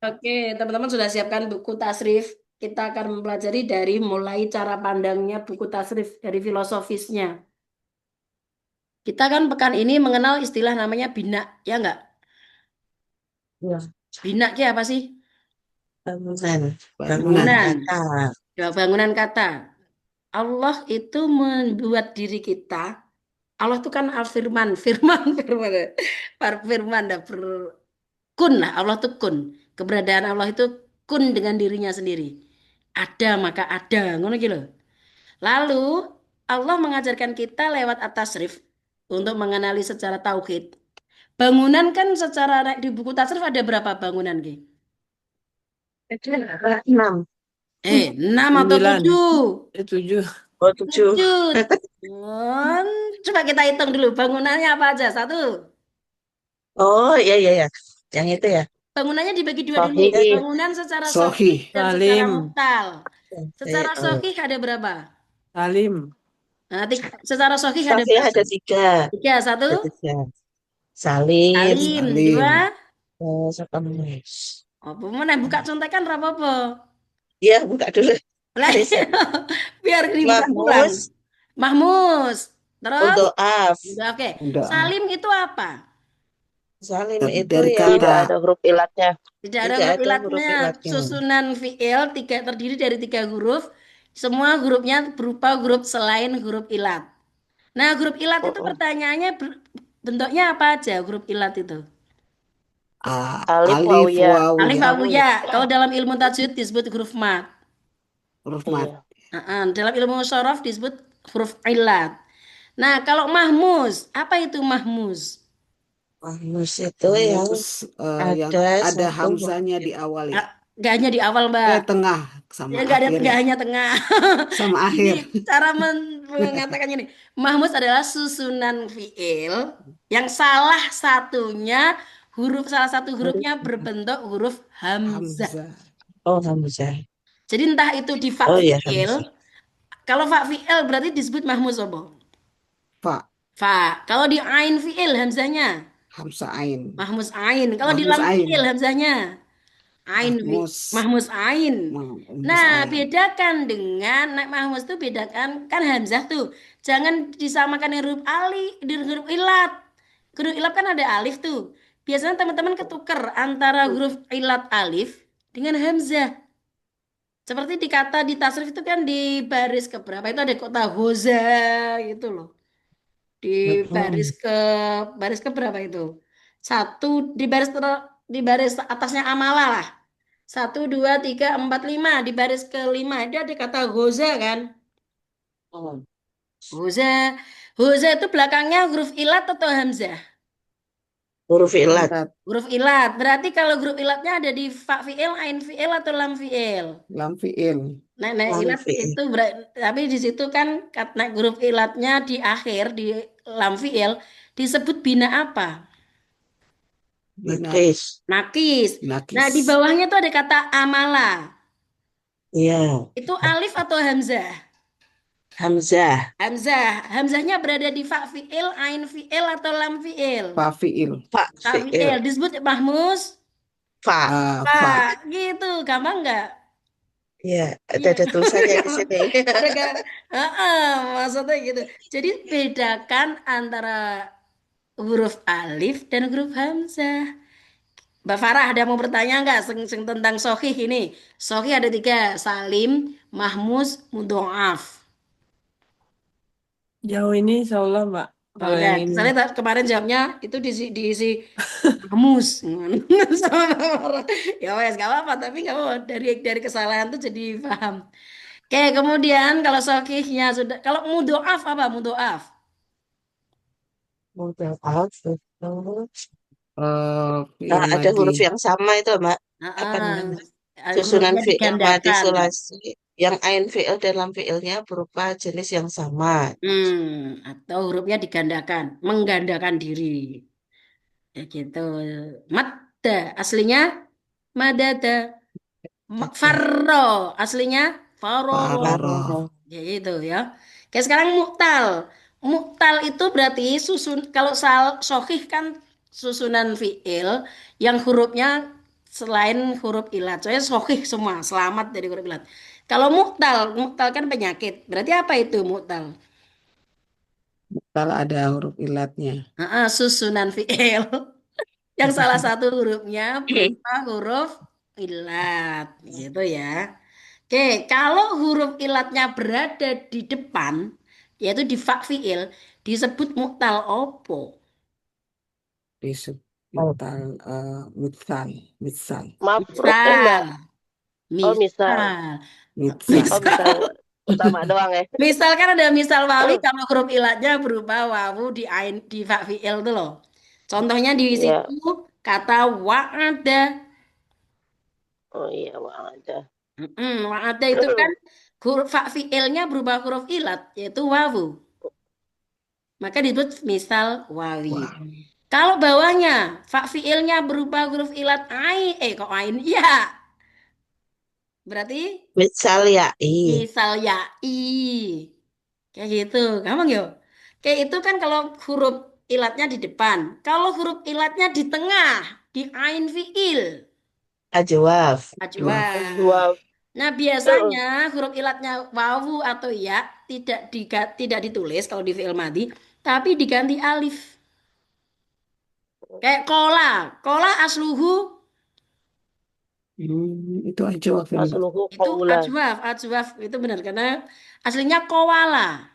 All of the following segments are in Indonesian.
Oke, teman-teman sudah siapkan buku tasrif. Kita akan mempelajari dari mulai cara pandangnya buku tasrif dari filosofisnya. Kita kan pekan ini mengenal istilah namanya bina, ya enggak? Ya, Bina ki apa sih? bangunan, bangunan Bangunan. Bangunan. kata. Ya, bangunan kata. Allah itu membuat diri kita. Allah itu kan al-firman, firman, firman, firman, kun lah. Allah itu kun. Keberadaan Allah itu kun dengan dirinya sendiri. Ada maka ada, ngono gitu. Lalu Allah mengajarkan kita lewat at-tasrif untuk mengenali secara tauhid. Bangunan kan secara di buku tasrif ada berapa bangunan, Ki? Ada 6. 6 atau Sembilan. 7? 7. Oh, 7. 7. Hmm, coba kita hitung dulu bangunannya apa aja. Satu, Oh, iya, iya, iya. Yang itu ya. bangunannya dibagi dua dulu. Sohih. Bangunan secara sahih Sohih. dan secara Salim. muhtal. Saya, Secara sahih ada berapa? Salim. Nah, secara sahih ada Sohih berapa? ada 3. Tiga, satu. Ada 3. Salim. Salim. Dua. Salim. Siapa namanya? Apa mana buka contekan apa-apa. Iya, buka dulu. Lah, Riset. biar dibuka pulang. Mahmus. Mahmus. Terus, Mudoaf. udah oke. Udah. Salim itu apa? Salim itu Dari yang kata. nggak ada huruf ilatnya. Tidak ada Tidak huruf ada ilatnya. huruf ilatnya. Susunan fiil terdiri dari 3 huruf. Semua hurufnya berupa huruf selain huruf ilat. Nah, huruf ilat Oh, itu oh. pertanyaannya bentuknya apa aja huruf ilat itu? Alif Alif wawiyah. wawu Alif, ya. wawu, ya. Kalau dalam ilmu tajwid disebut huruf mat. Huruf mat. Iya. Dalam ilmu syaraf disebut huruf ilat. Nah, kalau mahmuz, apa itu mahmuz? Mahmus itu yang Mus yang ada ada satu huruf. hamzanya di awal ya. Gak hanya di awal, Mbak. Tengah Ya, sama nggak ada, akhir nggak ya. hanya tengah. Sama Ini akhir. cara mengatakannya ini. Mahmuz adalah susunan fiil yang salah satu Huruf. hurufnya berbentuk huruf hamzah. Hamzah. Oh, Hamzah. Jadi entah itu di fa Oh iya, fiil, Hamzah. kalau fa fiil berarti disebut mahmuz apa? Fa. Fa. Kalau di ain fiil hamzahnya Hamzah ain. mahmuz ain. Kalau di Mahmuz lam fiil ain. hamzahnya Mahmus. mahmuz ain. Mahmuz Nah, ain. bedakan dengan naik mahmuz tuh bedakan kan hamzah tuh. Jangan disamakan dengan huruf dengan huruf ilat. Huruf ilat kan ada alif tuh. Biasanya teman-teman ketuker antara huruf ilat alif dengan hamzah. Seperti di kata di tasrif itu kan di baris keberapa itu ada kota hoza gitu loh. Di baris Mm-mm. ke baris keberapa itu? Satu di baris atasnya amala lah. Satu, dua, tiga, empat, lima. Di baris kelima itu ada kata goza kan? Oh, Goza. Goza itu belakangnya huruf ilat atau hamzah? huruf ilat. Ilat. Huruf ilat. Berarti kalau huruf ilatnya ada di fa fiil, ain fiil atau lam fiil. Lam fiil. Nah, Lam ilat fiil. itu tapi di situ kan kata huruf ilatnya di akhir di lam fiil disebut bina apa? Bina. Nakis. Nakis. Nah, di Nakis. bawahnya tuh ada kata amala. Iya. Itu alif atau hamzah? Hamzah. Hamzah. Hamzahnya berada di fa fiil, ain fiil atau lam fiil? Fa fiil. Fa Fa fiil. fiil disebut mahmus. Fa. Fa. Pak, gitu, gampang nggak? Iya, Iya, ada tulisannya di sini. ada gak? Heeh, maksudnya gitu. Jadi bedakan antara huruf alif dan huruf hamzah. Mbak Farah ada mau bertanya nggak tentang sohih ini? Sohih ada 3, salim, mahmuz, mudhoaf. Jauh ini insya Allah Mbak. Oh, Kalau udah, yang ini. saya kemarin jawabnya itu diisi mahmuz. Sama Mbak Farah. Ya wes, gak apa-apa, tapi nggak apa dari kesalahan tuh jadi paham. Oke, kemudian kalau sokihnya sudah, kalau mudoaf apa mudoaf? Mudah banget. Fiil Ada madi. huruf yang sama itu, Mbak. Apa namanya? Susunan Hurufnya fiil madi digandakan. sulasi. Yang ain fiil dalam fiilnya berupa jenis yang sama. Atau hurufnya digandakan, menggandakan diri. Ya gitu. Madda, aslinya madada. Ada. Farro, aslinya faroro. Faroroh. Barono. Ya gitu ya. Oke, sekarang muktal. Muktal itu berarti kalau sohih kan susunan fiil yang hurufnya selain huruf ilat. Soalnya sahih semua, selamat dari huruf ilat. Kalau mu'tal kan penyakit. Berarti apa itu mu'tal? Kalau ada huruf ilatnya. Susunan fi'il. Yang salah satu hurufnya berupa huruf ilat, gitu ya. Oke, kalau huruf ilatnya berada di depan, yaitu di fa fi'il, disebut mu'tal opo. Disebut Oh, misal, misal, mafruk enggak? Misal, Oh, misal. misal, Oh, misal. misal misal. utama doang ya. Misal kan ada misal wawi kalau huruf ilatnya berupa wawu di ain di fa fi'il itu loh. Contohnya di Iya. situ kata wa'ada. Oh iya, Wak, ada. Wa'ada itu kan huruf fa fi'ilnya berupa huruf ilat yaitu wawu. Maka disebut misal wawi. Wah, Kalau bawahnya fa fi'ilnya berupa huruf ilat kok ain iya. Berarti Misal ya, misal ya'i. Kayak gitu. Gampang ya? Kayak itu kan kalau huruf ilatnya di depan. Kalau huruf ilatnya di tengah, di ain fi'il. ajwaf. Ajwa. Ajwaf. Nah, biasanya huruf ilatnya wawu atau ya tidak ditulis kalau di fi'il madhi, tapi diganti alif. Kayak kola. Kola asluhu itu aja waktu Mbak. Asluhu itu qawlan. ajwaf itu benar karena aslinya kowala.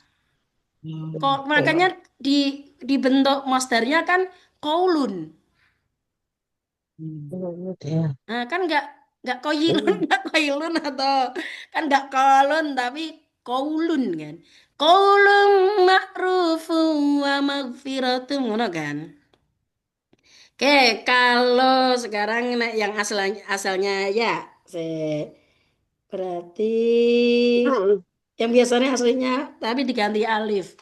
Kok makanya Pola. di dibentuk masdarnya kan kaulun. Hmm. Ya. Nah, kan nggak koyilun, nggak koyilun atau kan nggak kolun tapi kaulun kan. Kaulun ma'rufu wa maghfiratun ngono kan. Oke, kalau sekarang yang asalnya ya, berarti yang biasanya aslinya tapi diganti alif.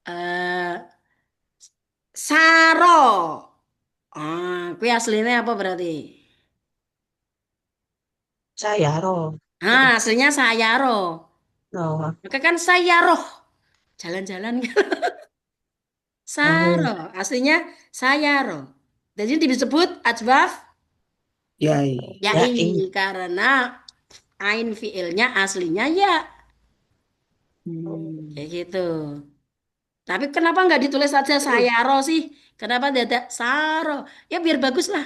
Eh Saro. Kuwi aslinya apa berarti? Saya roh. Aslinya Sayaro. No. Maka kan Sayaroh, jalan-jalan. Saro, Oh, aslinya Sayaro. Jadi disebut ajwaf Yai. ya, yai karena ain fiilnya aslinya ya. Hmm. Kayak gitu. Tapi kenapa nggak ditulis saja Sayaro sih? Kenapa tidak Saro? Ya biar bagus lah.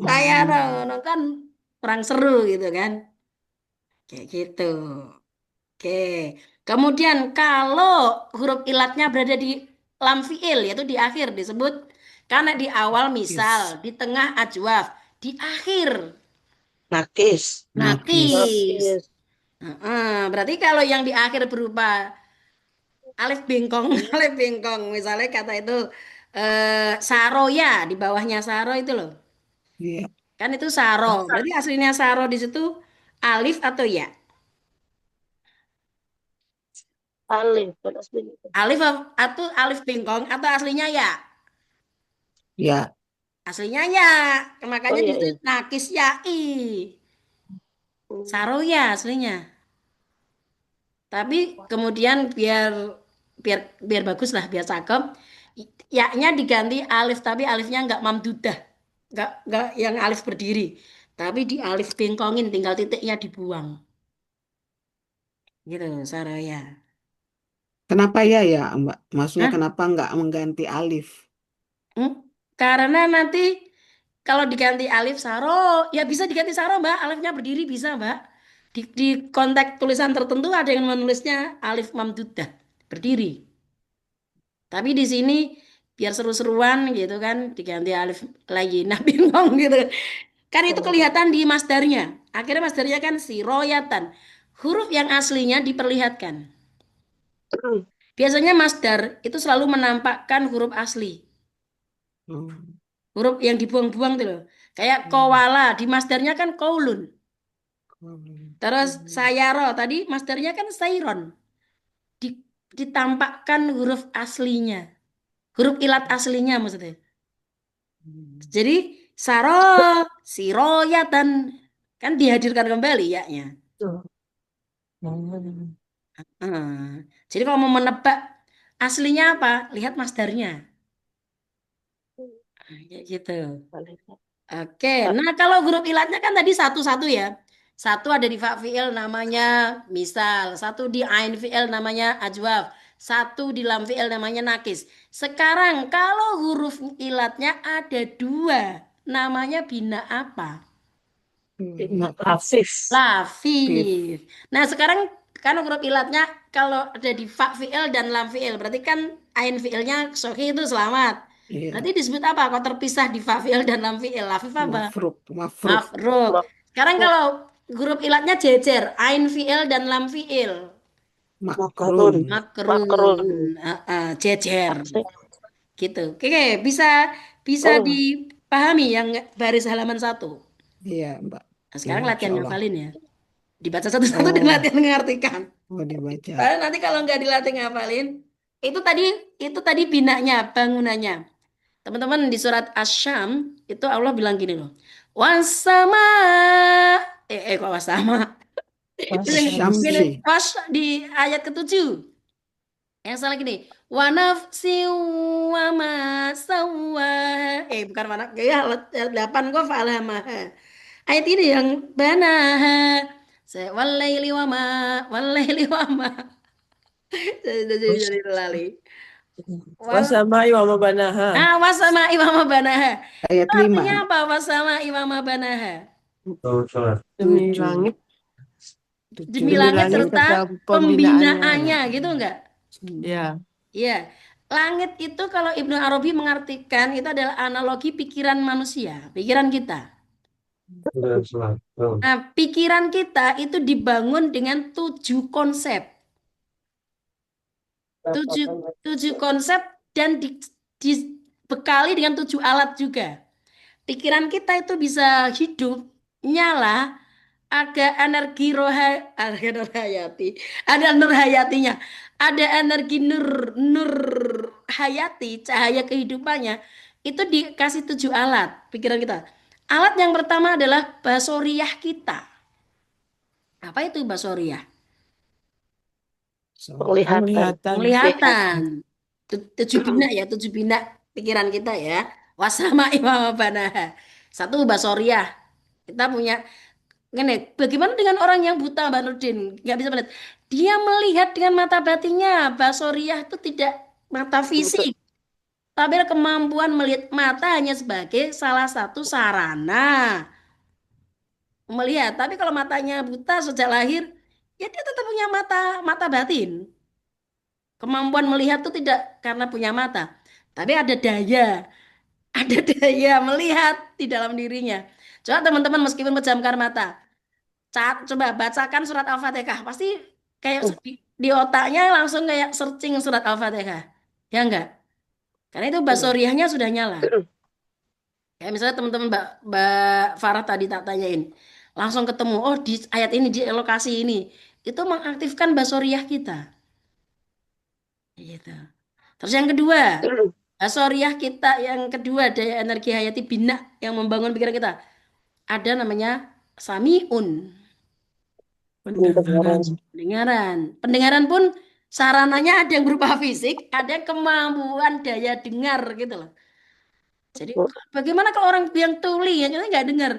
Sayaro, Hmm. no kan kurang seru gitu kan. Kayak gitu. Oke. Kemudian kalau huruf ilatnya berada di lam fiil yaitu di akhir disebut karena di awal misal, Yes. di tengah ajwaf, di akhir nakis. Nakis. nakis. Nakis. Berarti kalau yang di akhir berupa alif bengkong, alif bengkong, misalnya kata itu saroya di bawahnya saro itu loh. Iya. Kan itu saro. Berarti aslinya saro di situ alif atau ya? Alif. Panas begitu. Alif atau alif bengkong atau aslinya ya? Ya. Aslinya ya, Oh makanya di iya, situ iya. nakis yai. Saroya aslinya. Tapi kemudian biar biar biar bagus lah, biar cakep. Ya-nya diganti alif, tapi alifnya nggak mamdudah. Nggak yang alif berdiri. Tapi di alif bengkongin, tinggal titiknya dibuang. Gitu, Saroya. Kenapa ya ya Mbak? Maksudnya Hah? kenapa nggak mengganti alif? Hmm? Karena nanti kalau diganti alif saro, ya bisa diganti saro, Mbak. Alifnya berdiri bisa, Mbak. Di konteks tulisan tertentu ada yang menulisnya alif mamdudah, berdiri. Tapi di sini biar seru-seruan gitu kan, diganti alif lagi. Nah, bingung gitu. Kan itu Oh. kelihatan di masdarnya. Akhirnya masdarnya kan siroyatan. Huruf yang aslinya diperlihatkan. Biasanya masdar itu selalu menampakkan huruf asli. Hmm. Huruf yang dibuang-buang tuh loh. Kayak Hmm. kowala, di masdarnya kan kaulun. Hmm. Terus sayaro, tadi masdarnya kan sayron. Ditampakkan huruf aslinya. Huruf ilat aslinya maksudnya. Jadi saro, siroyatan. Kan dihadirkan kembali ya-nya. Tuh. Hmm. Jadi kalau mau menebak aslinya apa? Lihat masdarnya. Kayak gitu. Alif. Oke, nah kalau huruf ilatnya kan tadi satu-satu ya. Satu ada di fa fi'il namanya misal, satu di ain fi'il namanya ajwaf, satu di lam fi'il namanya nakis. Sekarang kalau huruf ilatnya ada dua, namanya bina apa? Hmm. Afif. Pif. Lafif. Nah sekarang kan huruf ilatnya kalau ada di fa fi'il dan lam fi'il, berarti kan ain fi'ilnya sohi itu selamat. Berarti Iya. disebut apa? Kalau terpisah di fa fi'il dan lam fi'il, lafif apa? Mafruk. Mafruk. Mafruk. Sekarang Makrun. kalau huruf ilatnya jejer, ain fiil dan lam fiil. Makrun. Makarun. Makrun. Makrun. Jejer. Afif. Gitu. Oke, bisa bisa Oh, dipahami yang baris halaman satu. Iya, Mbak. Nah, Ya, sekarang Insya latihan Allah. ngafalin ya. Dibaca satu-satu dan Oh, latihan mengartikan. mau dibaca. Soalnya nanti kalau nggak dilatih ngafalin, itu tadi itu tadi binanya, bangunannya. Teman-teman di surat Asy-Syam itu Allah bilang gini loh. Wasama kok wasama? Gini, Syamsi. pas di ayat ketujuh yang salah gini wa nafsi wa ma sawwa bukan mana ya 8 kok fa'alhamaha ayat ini yang banaha walaili wa ma walaili wa ma jadi lali wal Wasamai wa mabanaha. wasama iwama banaha itu Ayat artinya 5. apa wasama iwama banaha Demi 7. langit, demi 7. demi langit langit serta serta pembinaannya. pembinaannya gitu enggak. Ya, Iya, langit itu kalau Ibnu Arabi mengartikan itu adalah analogi pikiran manusia, pikiran kita. Nah, pikiran kita itu dibangun dengan 7 konsep, tujuh, 7 konsep dan dibekali dengan 7 alat juga. Pikiran kita itu bisa hidup, nyala, ada energi ada nur hayati, ada nur hayatinya, ada energi nur hayati, cahaya kehidupannya, itu dikasih 7 alat pikiran kita. Alat yang pertama adalah basoriah kita. Apa itu basoriah? So, penglihatan. penglihatan. Penglihatan. 7 bina ya, 7 bina pikiran kita ya. Wasama imam banaha. Satu basoriah. Kita punya Gini, bagaimana dengan orang yang buta, Mbak Nurdin? Nggak bisa melihat. Dia melihat dengan mata batinnya. Basoriah itu tidak mata Betul. fisik. Tapi kemampuan melihat mata hanya sebagai salah satu sarana melihat. Tapi kalau matanya buta sejak lahir, ya dia tetap punya mata mata batin. Kemampuan melihat itu tidak karena punya mata. Tapi ada daya. Ada daya melihat di dalam dirinya. Coba teman-teman meskipun pejamkan mata. Coba bacakan surat Al-Fatihah. Pasti kayak Oh, di otaknya langsung kayak searching surat Al-Fatihah. Ya enggak? Karena itu iya. basoriahnya sudah nyala. Kayak misalnya teman-teman Mbak Farah tadi tak tanyain. Langsung ketemu, oh di ayat ini, di lokasi ini. Itu mengaktifkan basoriah kita. Gitu. Terus yang kedua, basoriah kita yang kedua, daya energi hayati bina yang membangun pikiran kita. Ada namanya samiun. Pendengaran. Pendengaran. Pendengaran. Pendengaran pun sarananya ada yang berupa fisik, ada kemampuan daya dengar gitu loh. Jadi Oh, bagaimana kalau orang yang tuli yang nggak dengar?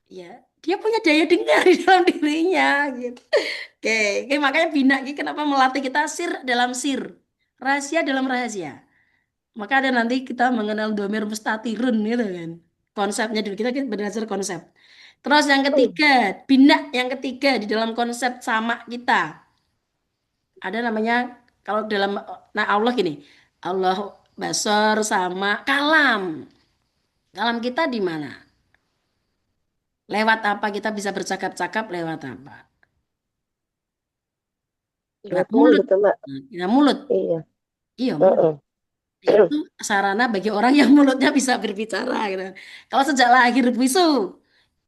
Ya, dia punya daya dengar di dalam dirinya gitu. Oke, makanya bina ini kenapa melatih kita sir dalam sir, rahasia dalam rahasia. Maka ada nanti kita mengenal domir mustatirun gitu kan. Konsepnya dulu kita belajar konsep. Terus yang oh, ketiga, bina yang ketiga di dalam konsep sama kita. Ada namanya kalau dalam nah Allah gini. Allah basor sama kalam. Kalam kita di mana? Lewat apa kita bisa bercakap-cakap lewat apa? Lewat lewat mulut. mulut, Mbak. Nah, kita mulut. Iya. Iya, mulut. Heeh. Itu sarana bagi orang yang mulutnya bisa berbicara gitu. Kalau sejak lahir bisu,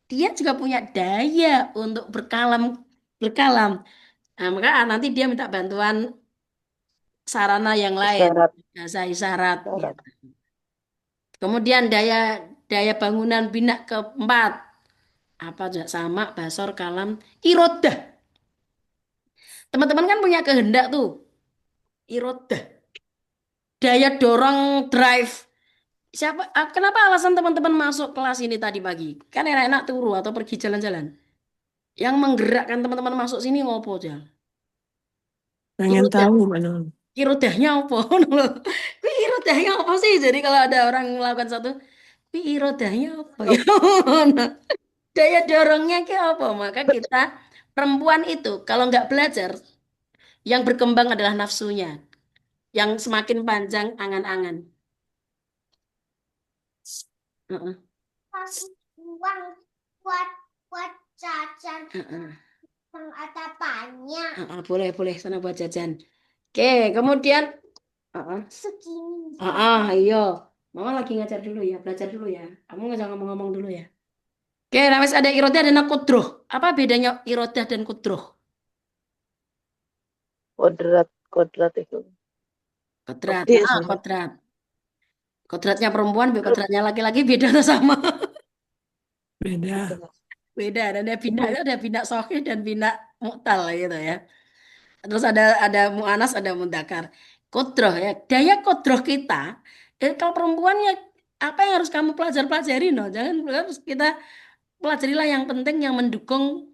dia juga punya daya untuk berkalam. Nah, maka nanti dia minta bantuan sarana yang lain, Isyarat. bahasa isyarat Isyarat. gitu. Kemudian daya daya bangunan bina keempat apa juga sama basor kalam irodah. Teman-teman kan punya kehendak tuh, irodah. Daya dorong drive Kenapa alasan teman-teman masuk kelas ini tadi pagi? Kan enak-enak turu atau pergi jalan-jalan. Yang menggerakkan teman-teman masuk sini ngopo aja? Pengen Irodah, tahu Manon. irodahnya apa? Kuwi irodahnya apa sih? Jadi kalau ada orang melakukan satu, kuwi irodahnya apa ya? Daya dorongnya ke apa? Maka kita perempuan itu kalau nggak belajar, yang berkembang adalah nafsunya, yang semakin panjang angan-angan. Heeh, Kasih uang buat buat jajan heeh, yang ada banyak heeh, boleh boleh sana buat jajan. Oke, kemudian, heeh, segini. iya, Mama lagi ngajar dulu ya, belajar dulu ya. Kamu nggak ngomong-ngomong dulu ya. Oke, nah wes ada irodah dan kudroh. Apa bedanya irodah dan kudroh? Kodrat itu. Kodrat, Gede sih. kodrat. Kodratnya perempuan, kodratnya laki-laki beda atau sama? Beda. Beda. Dan ada bina itu ada bina sohih dan bina mu'tal gitu ya. Terus ada mu'anas, ada mudzakkar. Kodroh ya. Daya kodroh kita. Kalau perempuan ya apa yang harus kamu pelajari no? Jangan harus kita pelajarilah yang penting yang mendukung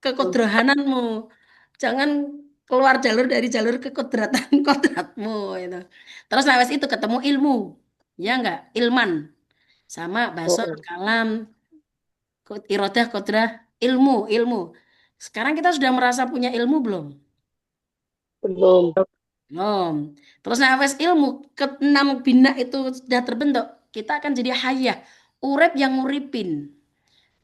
kekodrohananmu. Jangan keluar jalur dari jalur kekodratan kodratmu itu. Terus nah wes itu ketemu ilmu. Ya enggak? Ilman. Sama baso, Mm-mm. kalam, irodah, kodrah, ilmu. Sekarang kita sudah merasa punya ilmu belum? Belum. Belum. Terus nah wes ilmu, keenam bina itu sudah terbentuk. Kita akan jadi hayah. Urip yang nguripin.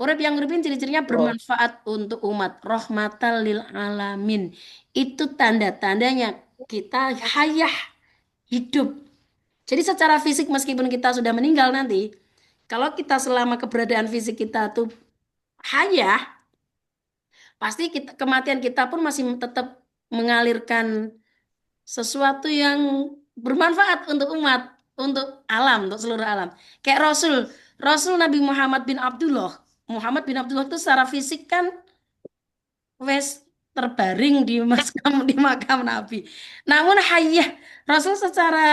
Urip yang nguripin ciri-cirinya Oh, bermanfaat untuk umat. Rahmatan lil alamin. Itu tanda-tandanya kita hayah hidup. Jadi secara fisik meskipun kita sudah meninggal nanti, kalau kita selama keberadaan fisik kita tuh hayah, pasti kematian kita pun masih tetap mengalirkan sesuatu yang bermanfaat untuk umat, untuk alam, untuk seluruh alam. Kayak Rasul Nabi Muhammad bin Abdullah. Muhammad bin Abdullah itu secara fisik kan wes terbaring di makam Nabi. Namun hayah Rasul secara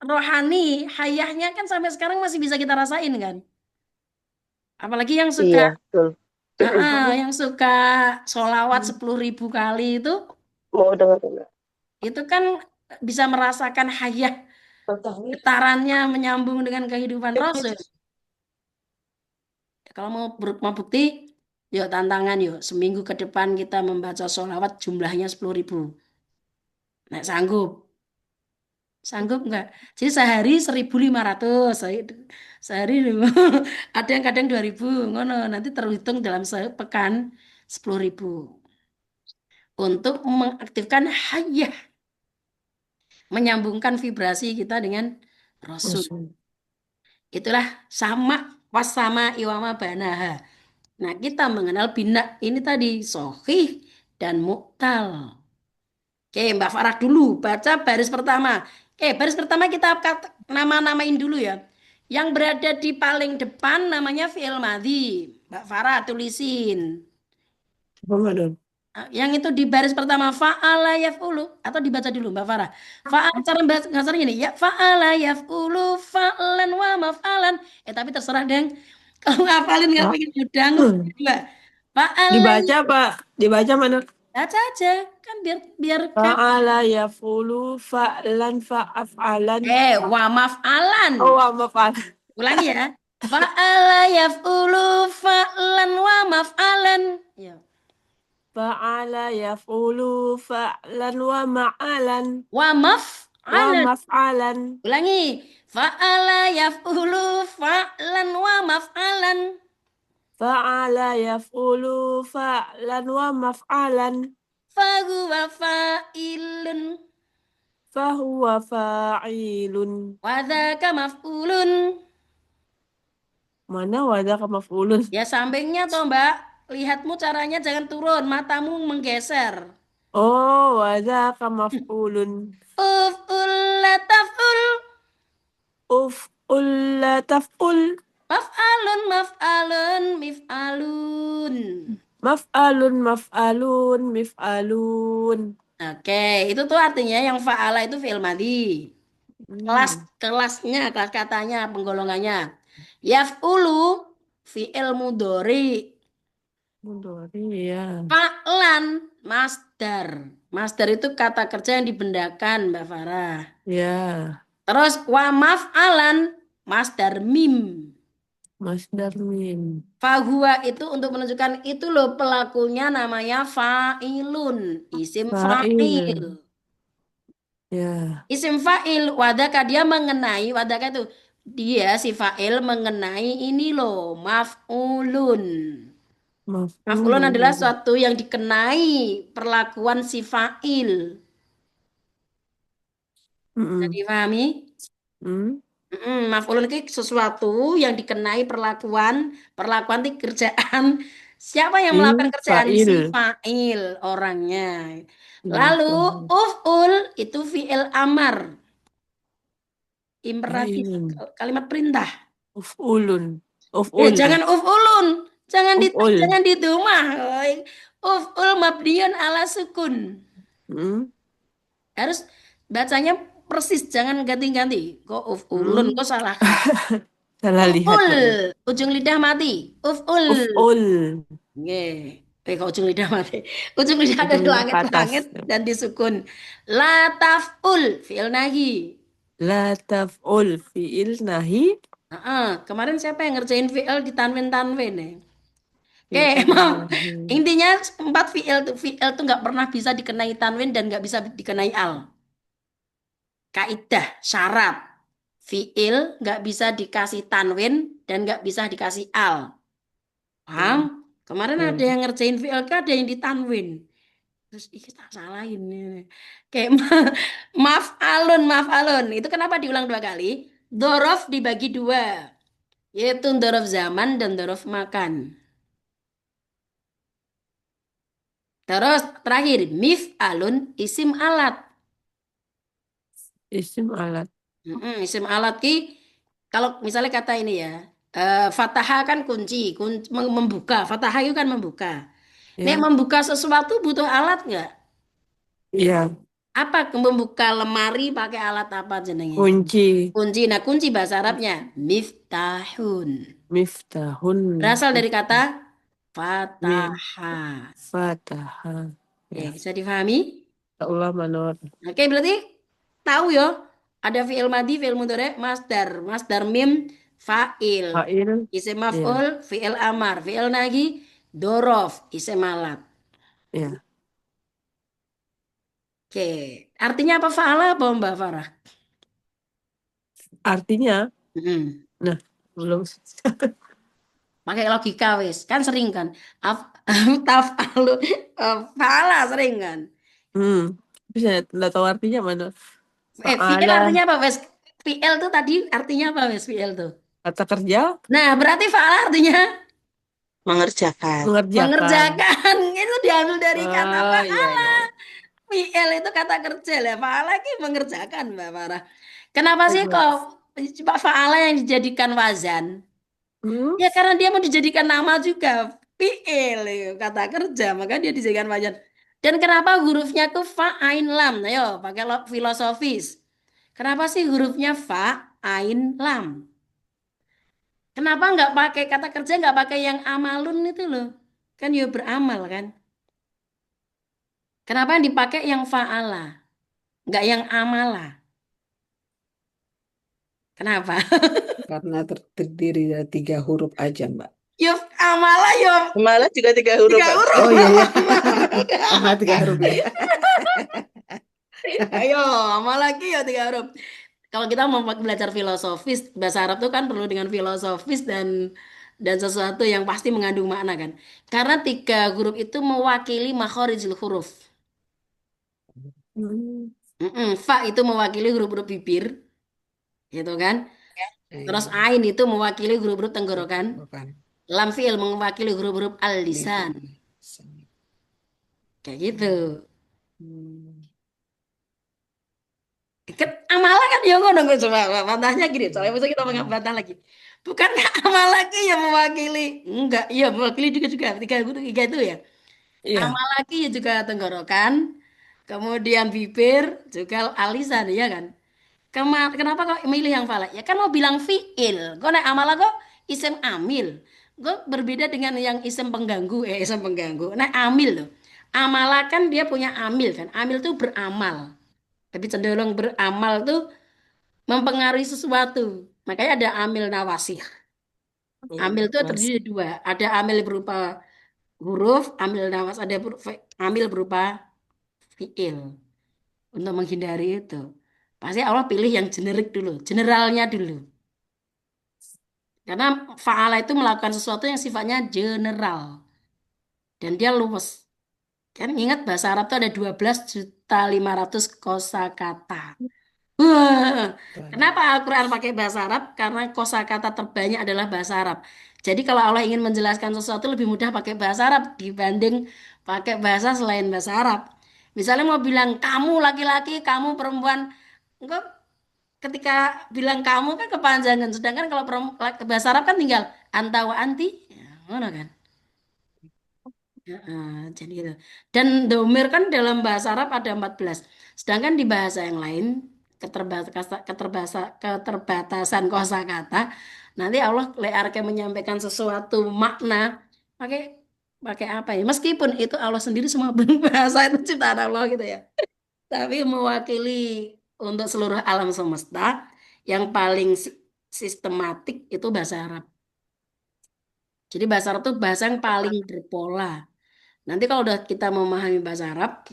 rohani, hayahnya kan sampai sekarang masih bisa kita rasain kan. Apalagi yang suka, iya, betul. yang suka sholawat 10.000 kali Mau dengar enggak? itu kan bisa merasakan hayah getarannya menyambung dengan kehidupan Rasul. Kalau mau bukti, yuk tantangan yuk. Seminggu ke depan kita membaca sholawat jumlahnya 10.000. Nah, sanggup nggak? Jadi sehari 1.500. Sehari ada yang kadang 2.000. Ngono, nanti terhitung dalam sepekan 10.000. Untuk mengaktifkan hayah, menyambungkan vibrasi kita dengan Rasul. Rasul. Itulah sama wasama iwama banaha. Nah, kita mengenal bina ini tadi sohih dan mu'tal. Oke, Mbak Farah dulu baca baris pertama. Oke, baris pertama kita nama-namain dulu ya. Yang berada di paling depan namanya fi'il madhi. Mbak Farah tulisin. Apa Manon? Yang itu di baris pertama fa'ala yaf'ulu atau dibaca dulu Mbak Farah. Fa'al cara ngajarnya ini ya fa'ala yaf'ulu fa'lan wa maf'alan. Tapi terserah deng. Kalau ngapalin nggak Pak. pengen udang juga. Fa'ala Dibaca Pak. Dibaca Manon. baca aja kan biar Fa'ala yafulu fa'lan fa'af'alan. wa maf'alan. Oh, maaf. Ulangi ya. Fa'ala yaf'ulu fa'lan wa maf'alan. Ya. Fa'ala yafulu fa'lan wa ma'alan. Wa Wa maf'alan. maf'alan. Ulangi. Fa'ala yaf'ulu fa'lan wa maf'alan. Fa'ala yafulu fa'lan wa maf'alan. Fahuwa fa'ilun. Fahuwa fa'ilun. Wa dzaka maf'ulun. Mana wadaka maf'ulun? Ya sampingnya toh Mbak. Lihatmu caranya jangan turun. Matamu menggeser. Oh, wadaka maf'ulun. Uf'ul la taf'ul. Uf'ul la taf'ul. Maf'alun maf'alun mif'alun. Maf'alun maf'alun mif'alun. Oke, itu tuh artinya yang fa'ala itu fi'il madhi. Hmm. Kelas katanya, penggolongannya. Yaf'ulu fi'il mudhari. Mudhari ya. Fa'lan masdar. Masdar itu kata kerja yang dibendakan, Mbak Farah. Ya. Terus wa maf'alan masdar mim. Masdar mim. Fahuwa itu untuk menunjukkan itu loh pelakunya namanya fa'ilun. Isim fa'il. Fa'il. Ya. Isim fa'il wadaka dia mengenai wadaka itu dia si fa'il mengenai ini loh maf'ulun. Maf'ulun adalah Maf'ulun. suatu yang dikenai perlakuan si fa'il. Bisa Mm-mm. dipahami? Hmm. Maf'ulun itu sesuatu yang dikenai perlakuan perlakuan di kerjaan. Siapa yang melakukan kerjaan? Si Fa'il. fa'il orangnya. Ya, Lalu fa'il. uf'ul itu fi'il amar. Imperatif, Fa'ilun. kalimat perintah. Uf'ulun. Uf'ul. Jangan uf'ulun, Uf'ul. jangan didomah. Uf'ul mabniun ala sukun. Hmm. Harus bacanya persis, jangan ganti-ganti. Kok uf'ulun, Hmm. kok salah kata. Salah lihat Uf'ul, mana. ujung lidah mati. Uf'ul. Uf'ul. Nggih. Kok ujung lidah mati. Ujung lidah ada Ujung di lidah ke atas. langit-langit dan disukun. La taf'ul, fi'il nahi. La taf'ul fi'il nahi. Kemarin siapa yang ngerjain fi'il di tanwin-tanwin nih? Oke, Fi'il maaf. nahi. Intinya empat fi'il tuh nggak pernah bisa dikenai tanwin dan nggak bisa dikenai al. Kaidah, syarat. Fi'il nggak bisa dikasih tanwin dan nggak bisa dikasih al. Paham? Hmm. Kemarin Ya. ada yang ngerjain fi'il ada yang ditanwin. Terus ih tak salahin ini. Kayak maaf alun. Itu kenapa diulang dua kali? Dorof dibagi dua, yaitu dorof zaman dan dorof makan. Terus terakhir mif alun isim alat. Isim alat. Isim alat ki kalau misalnya kata ini ya, fataha kan membuka. Fataha itu kan membuka. Nek Ya. membuka sesuatu butuh alat nggak? Ya. Apa membuka lemari pakai alat apa jenenge? Kunci. Kunci. Nah, kunci bahasa Arabnya miftahun. Miftahun. Berasal dari kata fataha. Fataha. Oke, Ya. bisa difahami? Allah manor. Oke, berarti tahu ya, ada fi'il madi, fi'il mudhari, masdar, masdar mim, fa'il, Fa'il. isim Ya. maf'ul, fi'il amar, fi'il nahi, dorof, isim alat. Ya. Oke, artinya apa fa'ala apa Mbak Farah? Artinya, Mm-mm. nah, belum. Pakai logika wis, kan sering kan. Af, taf'alu, fa'ala sering kan. Bisa nggak tahu artinya mana. Fi'il Fa'ala, artinya apa wes? Fi'il tuh tadi artinya apa wes fi'il tuh? kata kerja, Nah, berarti fa'ala artinya Mengerjakan. mengerjakan. mengerjakan. Itu diambil dari kata Oh, iya, fa'ala. iya. Fi'il itu kata kerja lah. Fa'ala ini mengerjakan, Mbak Farah. Kenapa sih Coba. kok Pak fa'ala yang dijadikan wazan? Hmm? Ya karena dia mau dijadikan nama juga. Fi'il itu kata kerja, maka dia dijadikan wazan. Dan kenapa hurufnya tuh fa, ain, lam? Ayo, pakai filosofis. Kenapa sih hurufnya fa, ain, lam? Kenapa nggak pakai kata kerja, nggak pakai yang amalun itu loh? Kan ya beramal kan? Kenapa yang dipakai yang fa'ala? Nggak yang amala? Kenapa? Karena terdiri dari 3 huruf aja, Mbak. Yuk, amala yuk. Malah juga 3 huruf, Tiga Mbak. huruf. Oh iya, ya. Sama 3 huruf ya. Ayo, amal lagi ya tiga huruf. Kalau kita mau belajar filosofis, bahasa Arab itu kan perlu dengan filosofis dan sesuatu yang pasti mengandung makna kan. Karena 3 huruf itu mewakili makhorijul huruf. Hmm. Fa itu mewakili huruf-huruf bibir, gitu kan. Terus Iya. ain itu mewakili huruf-huruf tenggorokan. Bukan. Lam fi'il mewakili huruf-huruf al-lisan. Lisan. Kayak gitu. Hmm. Amalan kan ya ngono gue coba bantahnya gini. Soalnya masa kita bantah lagi. Bukan amal lagi yang mewakili. Enggak, iya mewakili juga 3 itu ya. Iya. Amal lagi juga tenggorokan. Kemudian bibir juga alisan ya kan. Kenapa kok milih yang fa'ala? Ya kan mau bilang fi'il. Kok nek amala kok isim amil. Kok berbeda dengan yang isim pengganggu, isim pengganggu. Nek amil loh. Amala kan dia punya amil kan. Amil tuh beramal. Tapi cenderung beramal tuh mempengaruhi sesuatu. Makanya ada amil nawasih. Ya, Amil itu Mas. terdiri dari dua. Ada amil berupa huruf, amil nawas, ada amil berupa fiil. Untuk menghindari itu. Pasti Allah pilih yang generik dulu, generalnya dulu. Karena fa'ala itu melakukan sesuatu yang sifatnya general. Dan dia luwes. Kan ingat bahasa Arab itu ada 12.500.000 kosakata. Wah, kenapa Al-Quran pakai bahasa Arab? Karena kosakata terbanyak adalah bahasa Arab. Jadi kalau Allah ingin menjelaskan sesuatu lebih mudah pakai bahasa Arab dibanding pakai bahasa selain bahasa Arab. Misalnya mau bilang kamu laki-laki, kamu perempuan, enggak ketika bilang kamu kan kepanjangan. Sedangkan kalau bahasa Arab kan tinggal anta wa anti, ya, ngono kan? Ya, jadi gitu. Dan domir kan dalam bahasa Arab ada 14. Sedangkan di bahasa yang lain keterbatasan kosakata nanti Allah learke menyampaikan sesuatu makna pakai pakai apa ya? Meskipun itu Allah sendiri semua bahasa itu ciptaan Allah gitu ya. Tapi mewakili untuk seluruh alam semesta yang paling sistematik itu bahasa Arab. Jadi bahasa Arab itu bahasa yang paling berpola. Nanti kalau udah kita memahami bahasa Arab,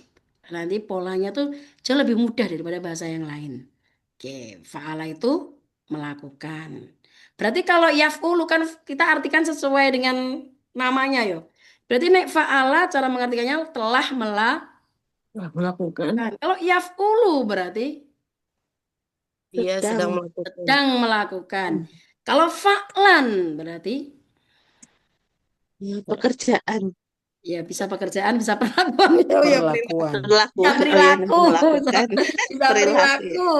nanti polanya tuh jauh lebih mudah daripada bahasa yang lain. Oke, fa'ala itu melakukan. Berarti kalau yaf'ulu kan kita artikan sesuai dengan namanya yo. Berarti nek fa'ala cara mengartikannya telah melakukan. Melakukan. Kalau yaf'ulu berarti Dia sedang Sedang. melakukan. sedang melakukan. Kalau fa'lan berarti Ya, pekerjaan. ya bisa pekerjaan, bisa perlakuan. Oh ya, Perlakuan. Perilaku. bisa Oh ya, perilaku, melakukan. bisa Perilaku ya. perilaku.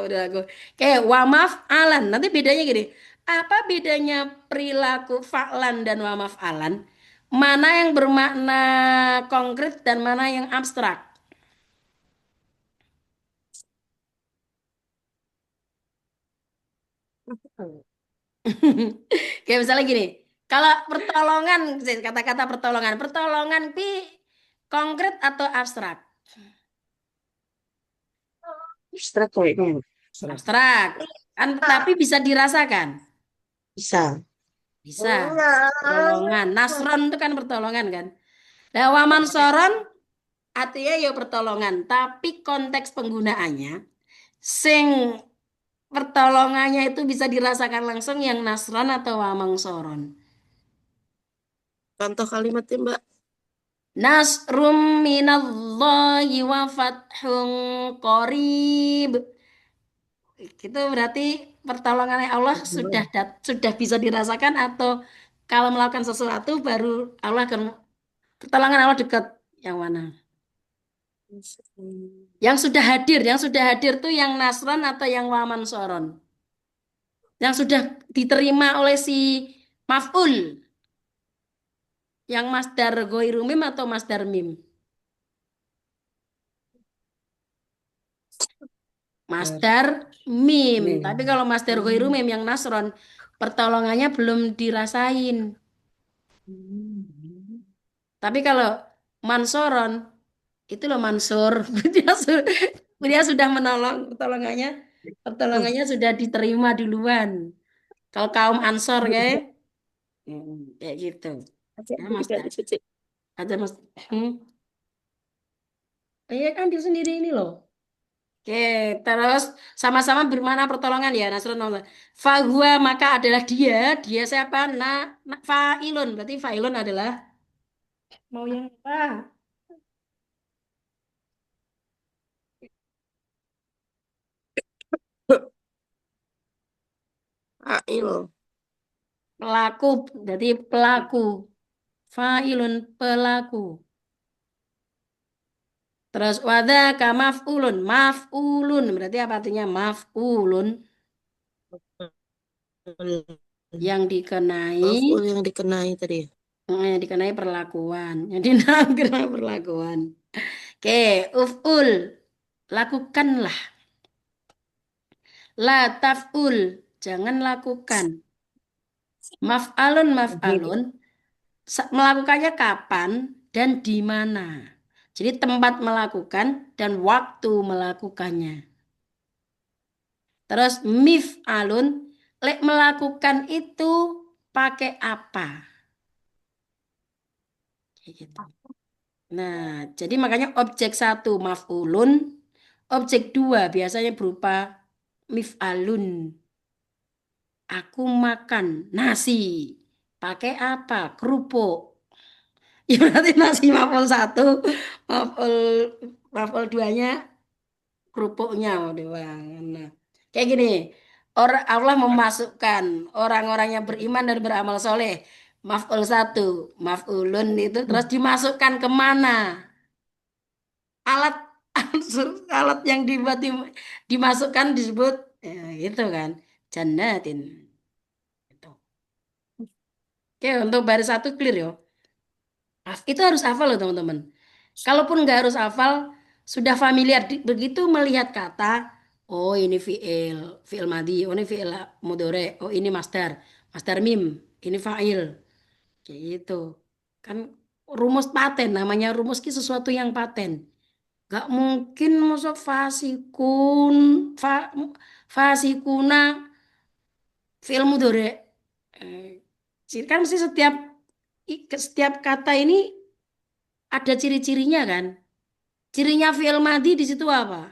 Perilaku. Kayak wamaf alan. Nanti bedanya gini. Apa bedanya perilaku fa'lan dan wamaf alan? Mana yang bermakna konkret dan mana yang abstrak? Kayak misalnya gini. Kalau pertolongan, kata-kata pertolongan. Pertolongan pi konkret atau abstrak? Abstrak kayaknya. Serah. Abstrak. Kan, tapi bisa dirasakan. Bisa. Bisa. Pertolongan. Nasron itu kan pertolongan kan. Nah, waman soron artinya ya pertolongan, tapi konteks penggunaannya sing pertolongannya itu bisa dirasakan langsung yang nasron atau wamang soron. Contoh kalimatnya, Mbak. Nasrum minallahi wa fathun qarib. Itu berarti pertolongan Allah sudah bisa dirasakan atau kalau melakukan sesuatu baru Allah akan pertolongan Allah dekat yang mana? Yang sudah hadir tuh yang Nasron atau yang Waman Soron? Yang sudah diterima oleh si Maf'ul, yang Masdar Goiru Mim atau Masdar Mim? Masdar Mim. Mim. Tapi kalau Masdar Goiru Mim yang Nasron, pertolongannya belum dirasain. Tapi kalau Mansoron, itu loh Mansur. Dia sudah menolong, pertolongannya sudah diterima duluan. Kalau kaum Ansor kayak kayak gitu. Ya, Mas. Ada Mas. Hmm. Iya kan dia sendiri ini loh. Oke, terus sama-sama bermana pertolongan ya Nasrun. Fahuwa maka adalah dia siapa? Fa'ilun. Berarti fa'ilun adalah mau yang apa? Fa'il. Pelaku, berarti pelaku. Fa'ilun pelaku. Terus wadzaka maf'ulun, maf'ulun berarti apa artinya maf'ulun yang dikenai Maf'ul yang dikenai tadi. yang dikenai perlakuan, yang dikenai perlakuan. Oke, uf'ul lakukanlah. La taf'ul, jangan lakukan. Maf'alun, melakukannya kapan dan di mana. Jadi tempat melakukan dan waktu melakukannya. Terus mif'alun, melakukan itu pakai apa? Kayak gitu. Nah, jadi makanya objek satu maf'ulun, objek dua biasanya berupa mif'alun. Aku makan nasi. Pakai apa? Kerupuk. Ya berarti nasi maf'ul satu, maf'ul maf'ul duanya kerupuknya doang. Nah, kayak gini. Allah memasukkan orang-orang yang beriman dan beramal soleh. Maf'ul satu, maf'ulun itu terus dimasukkan kemana? Alat alat yang dimasukkan disebut itu kan jannatin. Gitu. Oke, untuk baris satu clear ya. Itu harus hafal loh teman-teman. Kalaupun nggak harus hafal, sudah familiar begitu melihat kata, oh ini fiil madi, oh ini fiil mudore, oh ini masdar mim, ini fa'il, kayak gitu. Kan rumus paten, namanya rumus ki sesuatu yang paten. Gak mungkin masuk fasikun, fasikuna, fiil mudore. Kan mesti setiap kata ini ada ciri-cirinya kan. Cirinya fi'il madi di situ apa?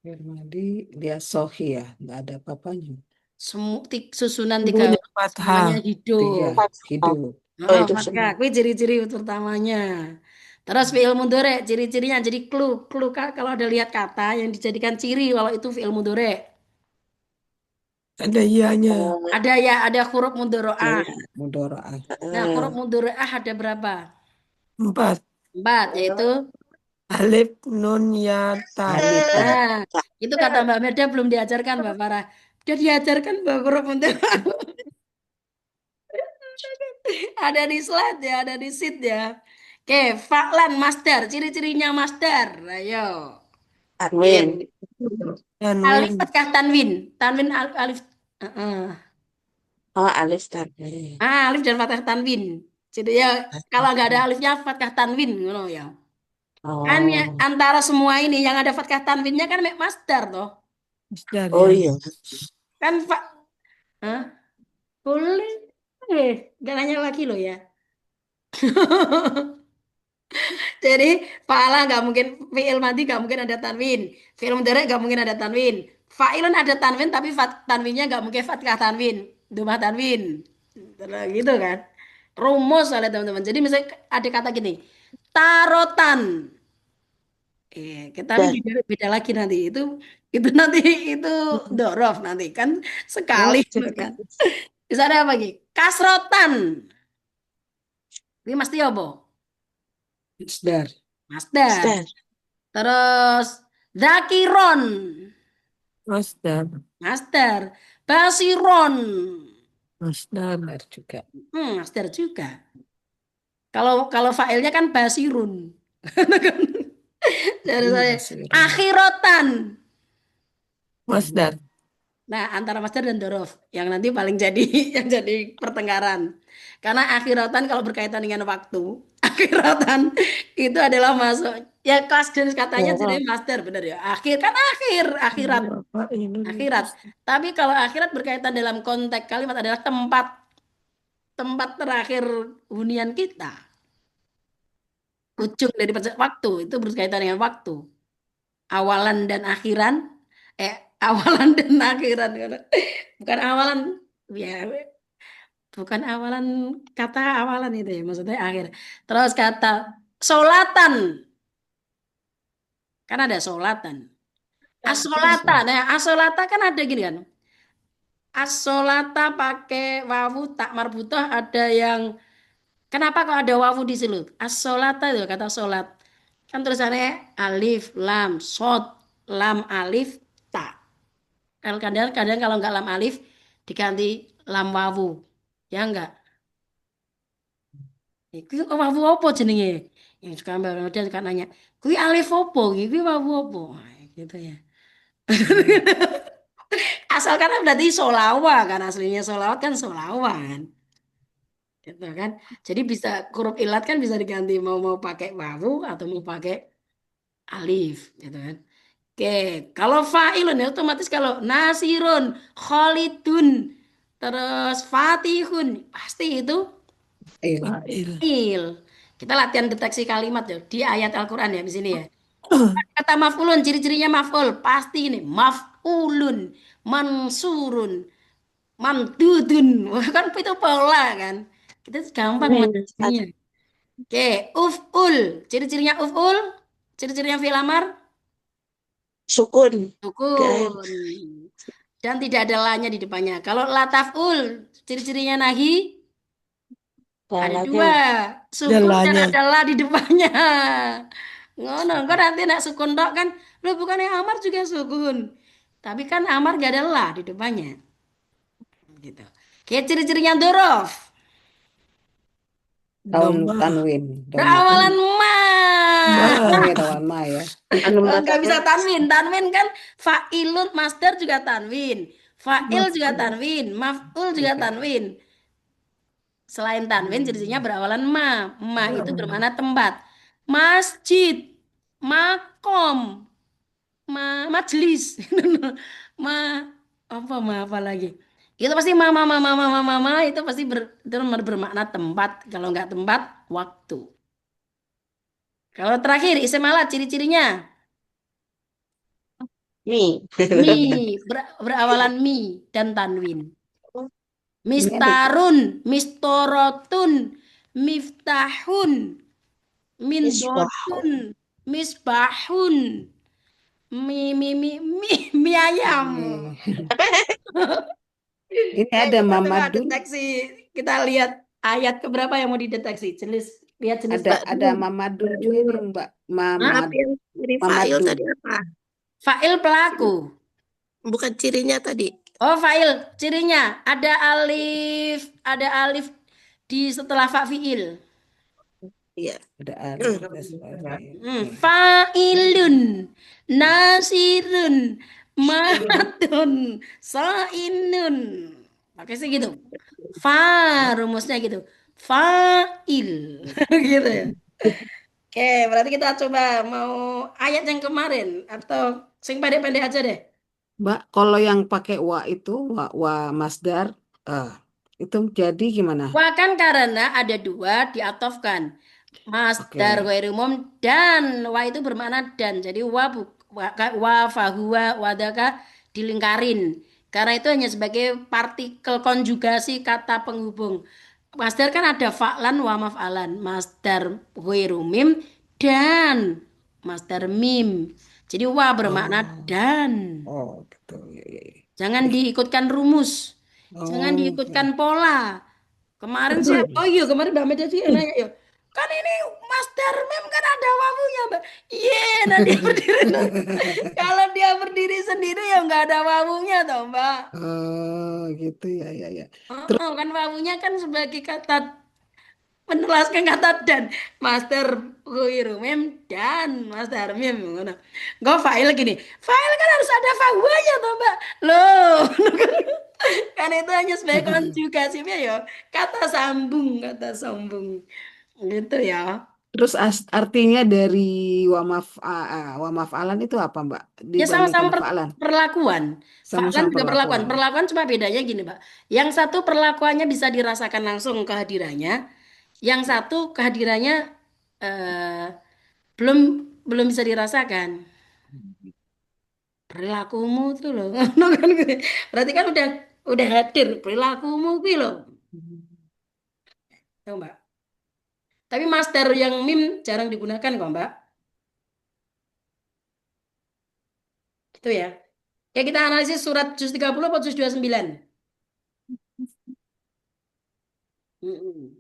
Firmadi dia sohi ya, nggak ada apa-apanya. Susunan tiga Ibunya huruf fathah. semuanya Tiga hidup. hidup. Oh, Oh, itu fathah. semua. Kuwi ciri-ciri utamanya. Terus fi'il mudhari ciri-cirinya jadi clue kalau ada lihat kata yang dijadikan ciri kalau itu fi'il mudhari. Ada ianya. Ada ya, ada huruf mudhari'ah. Iya, mudoroah. Nah, huruf mudhari'ah ada berapa? 4. 4, yaitu Alif, nun, ya, ta. Alif ya. nah, itu kata Mbak Meda belum diajarkan Mbak Farah. Sudah diajarkan Mbak huruf mudhari'ah. Ada di slide ya, ada di sheet ya. Oke, Faklan Master, ciri-cirinya Master. Ayo. Arwin. Dan Alif win. fathah tanwin. Tanwin alif. Heeh. Oh, Alif tadi. Alif dan fathah tanwin. Jadi ya kalau nggak ada alifnya fathah tanwin ngono ya. Kan ya, Oh, antara semua ini yang ada fathah tanwinnya kan mek Master toh. Masdar oh ya. iya. Kan Pak. Hah? Boleh. Nggak nanya lagi loh ya. Jadi fa'ala nggak mungkin, fi'il madi nggak mungkin ada tanwin, fi'il mudhari nggak mungkin ada tanwin, fa'ilun ada tanwin tapi tanwinnya nggak mungkin fathah tanwin, domah tanwin, terus gitu kan. Rumus oleh teman-teman. Jadi misalnya ada kata gini, tarotan, tapi Dan, beda lagi nanti itu nanti itu dorof nanti kan sekali oh, gitu kan. Misalnya apa lagi? Kasrotan, ini mesti apa? Isdar. Masdar. Stan. Terus Zakiron, Masdar. Master. Basiron, Masdar. Isdar juga. Master juga. Kalau failnya kan Basirun. Jadi saya Basirun. akhirotan. Masdar. Nah, antara master dan dorof yang nanti paling jadi yang jadi pertengkaran. Karena akhirotan kalau berkaitan dengan waktu, akhirotan itu adalah masuk ya kelas jenis katanya jadi master benar ya. Akhir kan akhirat, Bapak akhirat. Indonesia. Tapi kalau akhirat berkaitan dalam konteks kalimat adalah tempat terakhir hunian kita. Ujung dari waktu itu berkaitan dengan waktu. Awalan dan akhiran, awalan dan akhiran. Bukan awalan, ya bukan awalan kata awalan itu ya, maksudnya akhir. Terus kata solatan, kan ada solatan. Asolata, nah asolata kan ada gini kan. Asolata pakai wawu tak marbutoh ada yang kenapa kok ada wawu di situ? As-sholata itu kata sholat. Kan tulisannya alif, lam, sod, lam, alif, ta. Kadang-kadang kalau nggak lam alif diganti lam wawu. Ya enggak? Itu wawu apa jenenge? Yang suka Mbak Roda suka nanya, kuwi alif apa? Kuwi wawu apa? Nah, gitu ya. Asalkan berarti solawa kan, aslinya solawat kan solawan. Gitu kan. Jadi bisa huruf ilat kan bisa diganti mau mau pakai wawu atau mau pakai alif gitu kan. Oke, kalau fa'ilun ya otomatis kalau nasirun, khalidun, terus fatihun, pasti itu Il. Fa'il. fa'il. Kita latihan deteksi kalimat ya di ayat Al-Qur'an ya di sini ya. Kata maf'ulun, ciri-cirinya maf'ul, pasti ini maf'ulun, mansurun, mamdudun. Wah, kan itu pola kan. Kita gampang Ada mendeteksinya. Oke, uf'ul. Ciri-cirinya uf'ul, ciri-cirinya fi'il amar, sukun. Dan sukun. Dan tidak ada la-nya di depannya. Kalau la taf'ul, ciri-cirinya nahi ada dua, dalanya. sukun dan Jalannya. ada la di depannya. Ngono, kok nanti nak sukun tok kan, lu bukannya amar juga sukun. Tapi kan amar gak ada la di depannya. Gitu. Oke, ciri-cirinya dorof. Doma. Tanwin. Berawalan ma. Ma. Oh ya, tawan ma ya. Anu Oh, nggak bisa matematis. tanwin. Tanwin kan fa'ilun master juga tanwin. Fa'il juga Maf'ul. tanwin. Maf'ul juga Oke. tanwin. Selain tanwin ciri-cirinya berawalan ma. Ma itu bermakna tempat. Masjid, makom, majelis. Ma apa lagi? Itu pasti mama itu pasti itu bermakna tempat. Kalau nggak tempat, waktu. Kalau terakhir isim alat ciri-cirinya Mi. mi berawalan mi dan tanwin. Ini ada Mistarun, mistorotun, miftahun, Misbah. mindotun, misbahun, mi ayam. ini. Ini Ayo ada kita coba Mamadun, deteksi. Kita lihat ayat keberapa yang mau dideteksi. Lihat jenis ada Mamadun juga nih Mbak. Apa yang ciri fa'il Mamadun. tadi apa? fa'il pelaku. Bukan cirinya tadi. Oh, fa'il cirinya ada alif di setelah fa'il. Iya. Ada alif, ada sebagainya. Fa'ilun, nasirun, matun, sa'inun. Pakai sih gitu. Rumusnya gitu. Fa'il. Gitu ya. Oke, berarti kita coba mau ayat yang kemarin atau sing pendek-pendek aja deh. Mbak, kalau yang pakai wa itu, wa masdar, itu jadi gimana? Wa kan karena ada dua diatofkan. Masdar Oke. ghairu umum dan wa itu bermakna dan. Jadi wa fahuwa wadaka dilingkarin. Karena itu hanya sebagai partikel konjugasi kata penghubung. Masdar kan ada fa'lan wa maf'alan. Masdar ghairu mim dan masdar mim. Jadi wa bermakna Oh, dan. gitu. Ya, ya, ya. Jangan diikutkan rumus. Jangan Oh, diikutkan pola. Kemarin saya, oh iya kemarin Mbak Meda juga nanya ya. Kan ini Mas Darmem kan ada wawunya Mbak. Iya, nah dia berdiri. Kalau dia berdiri sendiri ya nggak ada wawunya toh Mbak. oh, gitu ya, ya, ya. Terus Oh, kan wawunya kan sebagai kata menelaskan kata dan master mem dan master mem ngono. Nggak file gini. File kan harus ada fahuanya toh Mbak. Loh. Kan itu hanya sebagai konjugasinya ya. Kata sambung. Gitu ya. terus artinya dari wa maf'alan itu apa, Mbak? Ya sama-sama Dibandingkan fa'lan, perlakuan. Fa'lan sama-sama juga perlakuan. perlakuan. Perlakuan cuma bedanya gini, Mbak. Yang satu perlakuannya bisa dirasakan langsung kehadirannya. Yang satu kehadirannya eh, belum belum bisa dirasakan. Perilakumu tuh loh. Kan gitu. Berarti kan udah hadir perilakumu tuh loh. Tuh, Mbak. Tapi master yang mim jarang digunakan kok, Mbak. Itu ya. Ya kita analisis surat juz 30 atau juz 29. Mm-mm.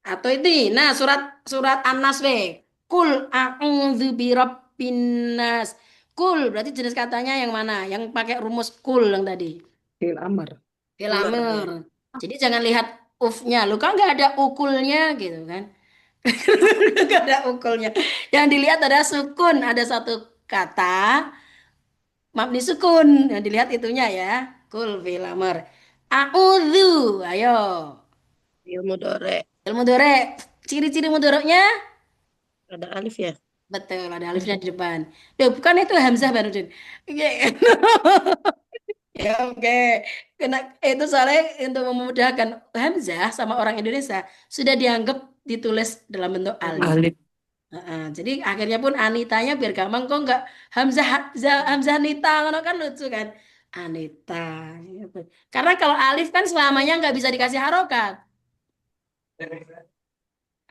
Atau ini, nah surat surat An-Nas we. Kul a'udzu birabbin nas. Kul berarti jenis katanya yang mana? Yang pakai rumus kul yang tadi. Fil amr. Filamer. Jadi jangan lihat uf-nya. Lu kan nggak ada ukulnya gitu kan. Nggak ada ukulnya. Yang dilihat ada sukun, ada satu kata mabni sukun. Nah, dilihat itunya ya. Kul fil amr. A'udzu. Ayo. Fi'il mudhari. Ilmu dore. Ciri-ciri mudoroknya Ada alif ya? betul ada alifnya di depan. Loh, bukan itu Hamzah Barudin. Oke. Ya, oke. Kena itu soalnya untuk memudahkan Hamzah sama orang Indonesia sudah dianggap ditulis dalam bentuk alif. Alif. Heeh, jadi akhirnya pun Anitanya biar gampang kok nggak Hamzah Hamzah Hamzah Anita ngono kan lucu kan. Anita. Gitu. Karena kalau alif kan selamanya nggak bisa dikasih harokat.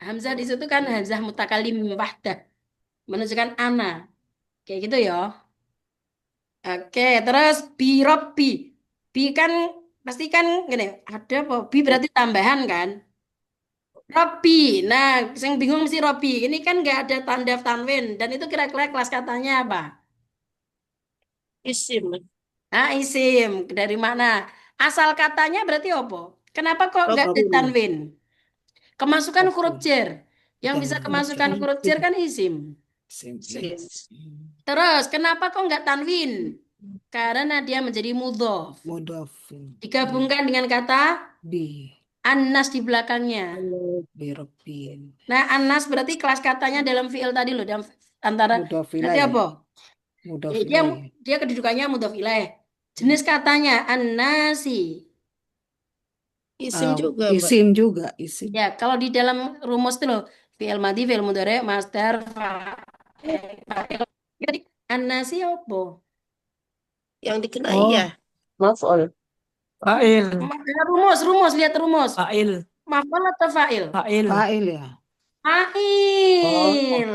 Hamzah di situ kan Hamzah mutakalim wahdah menunjukkan ana. Kayak gitu ya. Oke, terus bi Robbi. Bi kan pasti kan gini, ada apa? Bi berarti tambahan kan? Robbi. Nah, yang bingung mesti Robbi. Ini kan nggak ada tanda tanwin dan itu kira-kira kelas katanya apa? Isim. Nah, isim dari mana? Asal katanya berarti apa? Kenapa kok nggak ada Robin. tanwin? Kemasukan huruf Oke. jer. Yang Bukan bisa baca. kemasukan huruf jer kan isim. Isim. Terus, kenapa kok nggak tanwin? Karena dia menjadi mudhof. Mudhafin. Digabungkan dengan kata Bi. Anas di belakangnya. Bi Rabbin. Nah, Anas berarti kelas katanya dalam fiil tadi loh, dalam antara Mudhaf berarti ilaih. apa? Mudhaf Dia ilaih. dia kedudukannya mudhof ilaih. Jenis katanya An-nasi. Isim juga, Mbak. Isim juga, isim. Ya, kalau di dalam rumus itu loh, fiil madhi, fiil mudhari, masdar, fa'il. Jadi An-nasi apa? Yang dikenai Oh, ya. Maf'ul. Fa'il. Rumus, lihat rumus. Fa'il. Maf'ul atau fa'il? Fa'il. fa'il ya. Oh. Fa'il.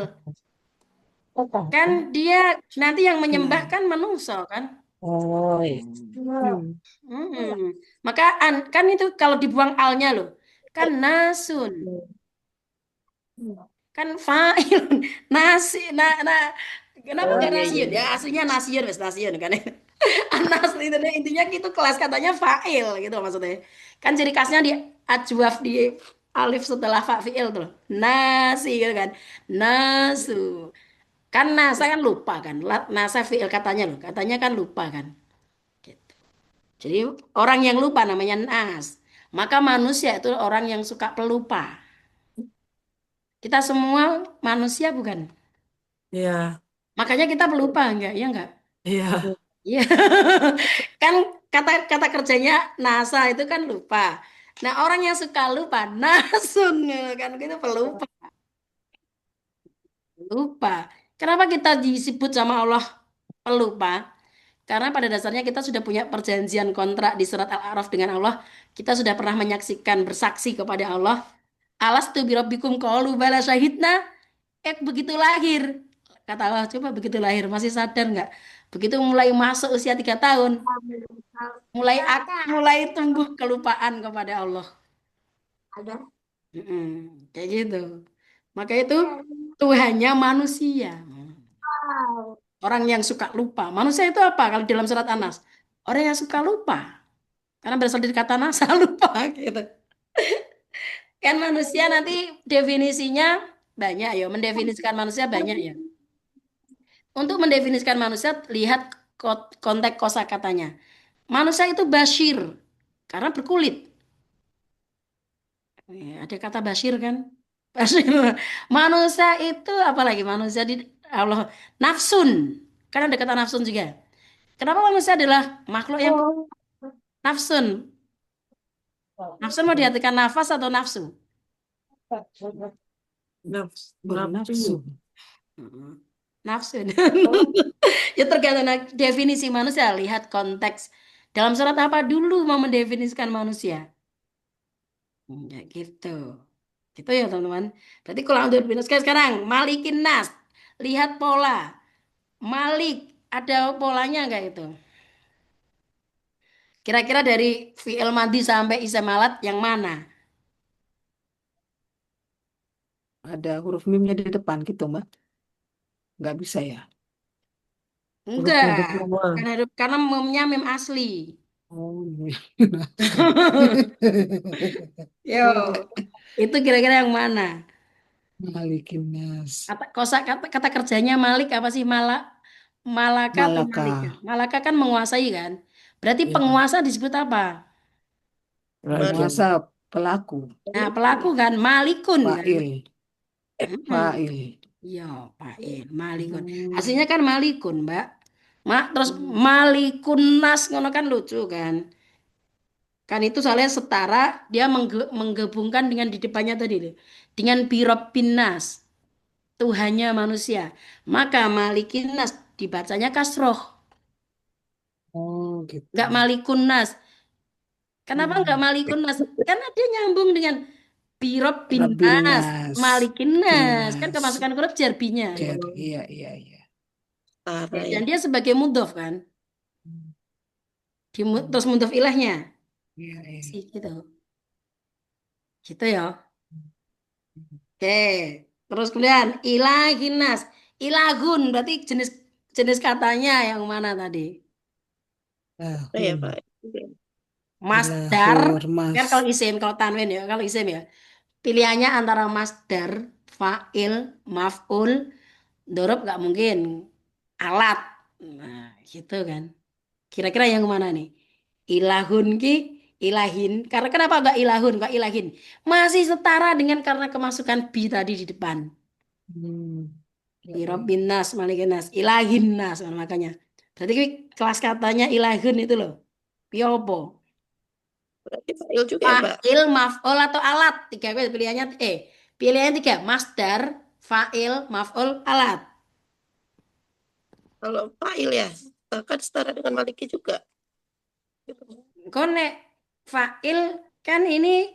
Kan dia nanti yang menyembah Nah. kan manusia kan? Oh, iya. Maka kan itu kalau dibuang alnya loh. Kan nasun. Kan fa'il. Nasi. Kenapa Oh, nggak iya, iya. nasiun? Ya aslinya nasiun, wes nasiun kan. Anas itu intinya gitu kelas katanya fa'il gitu maksudnya. Kan ciri khasnya di ajwaf di alif setelah fa'il tuh. Nasi gitu kan. Nasu. Kan nasa kan lupa kan. Nasa fi'il katanya loh. Katanya kan lupa kan. Gitu. Jadi orang yang lupa namanya nas. Maka manusia itu orang yang suka pelupa. Kita semua manusia bukan? Iya. Makanya kita pelupa enggak? Ya enggak? Iya. Iya. Kan kata kata kerjanya NASA itu kan lupa. Nah, orang yang suka lupa nasun kan gitu pelupa. Lupa. Kenapa kita disebut sama Allah pelupa? Karena pada dasarnya kita sudah punya perjanjian kontrak di surat Al-A'raf dengan Allah. Kita sudah pernah menyaksikan bersaksi kepada Allah. Alastu birabbikum qalu bala syahidna. Begitu lahir. Kata Allah, coba begitu lahir. Masih sadar nggak? Begitu mulai masuk usia 3 tahun. Mulai tumbuh kelupaan kepada Allah. Kayak gitu. Maka itu Tuhannya manusia. Orang yang suka lupa. Manusia itu apa? Kalau dalam surat Anas. Orang yang suka lupa. Karena berasal dari kata nasa lupa gitu. Kan manusia nanti definisinya banyak ya. Mendefinisikan manusia banyak ya. Untuk mendefinisikan manusia, lihat konteks kosakatanya. Manusia itu basyir. Karena berkulit. Ada kata basyir kan? Basyir. Manusia itu apalagi manusia di Allah nafsun. Karena ada kata nafsun juga. Kenapa manusia adalah makhluk yang nafsun? Nafsun mau diartikan nafas atau nafsu? Nafsu. Bernafsu. Nafsun. Ya tergantung definisi manusia. Lihat konteks. Dalam surat apa dulu mau mendefinisikan manusia? Ya gitu. Gitu ya teman-teman. Berarti kalau untuk sekarang Malikin Nas. Lihat pola. Malik. Ada polanya nggak itu? Kira-kira dari fi'il madhi sampai isim alat yang mana? Ada huruf mimnya di depan gitu, Mbak. Nggak bisa ya. Enggak. Huruf semua. Karena memnya mem asli. Oh, iya. Yo, itu kira-kira yang mana? Malikin Nas. Kata kerjanya Malik apa sih? Malaka atau Malaka. malika? Malaka kan menguasai kan? Berarti Ya. penguasa disebut apa? Raja. Penguasa pelaku. Nah, pelaku kan malikun kan? Fa'il. Fa'il. Iya, fa'il, malikun. Hmm. Aslinya kan malikun, Mbak. Terus malikun nas ngono kan lucu kan? Kan itu soalnya setara dia menggabungkan dengan di depannya tadi loh. Dengan Birabbin nas, Tuhannya manusia. Maka malikin nas dibacanya kasroh, Oh, gitu. nggak malikun nas. Kenapa nggak malikun nas? Karena dia nyambung dengan Birabbin nas, Rabbinas. malikin nas. Kan Binas. kemasukan huruf jerbinya. Iya, iya, iya. Setara ya. Dan dia sebagai mudhof kan? Terus mudhof ilahnya. Iya, iya. Sih gitu. Gitu ya. Oke. Terus kemudian ilahinas. Ilahun berarti jenis jenis katanya yang mana tadi? Oh ya, Lahun. Pak. Masdar. Ilahur, Kan mas. kalau isim, kalau tanwin ya, kalau isim ya. Pilihannya antara masdar, fa'il, maf'ul, dorob nggak mungkin. Alat. Nah, gitu kan. Kira-kira yang mana nih? Ilahun ki, ilahin. Karena kenapa nggak ilahun, nggak ilahin? Masih setara dengan karena kemasukan bi tadi di depan. Hmm. Ya, ya. Birabbin nas, malikin nas, ilahin nas. Nah, makanya. Berarti ki kelas katanya ilahun itu loh. Piopo. Berarti fa'il juga ya, Mbak? Fa'il, maf'ul atau alat. Tiga pilihannya. Pilihannya tiga. Masdar, fa'il, maf'ul, alat. Kalau fa'il ya, kan setara dengan maliki juga. Konek fa'il kan ini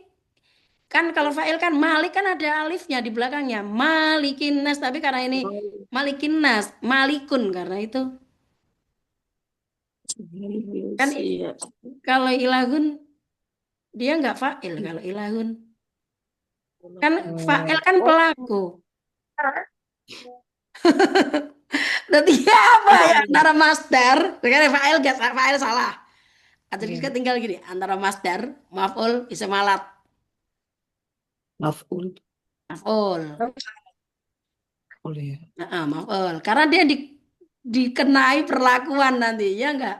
kan kalau fa'il kan malik kan ada alifnya di belakangnya. Malikin nas. Tapi karena ini malikin nas. Malikun karena itu. Kan Iya. kalau ilahun dia nggak fa'il kalau ilahun. Kan fa'il kan pelaku. Berarti apa ya antara masdar, sekarang fa'il gak fa'il salah. Atau Iya. tinggal gini, antara masdar, maf'ul, isim alat, Maf'ul. maf'ul. Oh, ya. Maf'ul. Karena dia dikenai perlakuan nanti, ya enggak?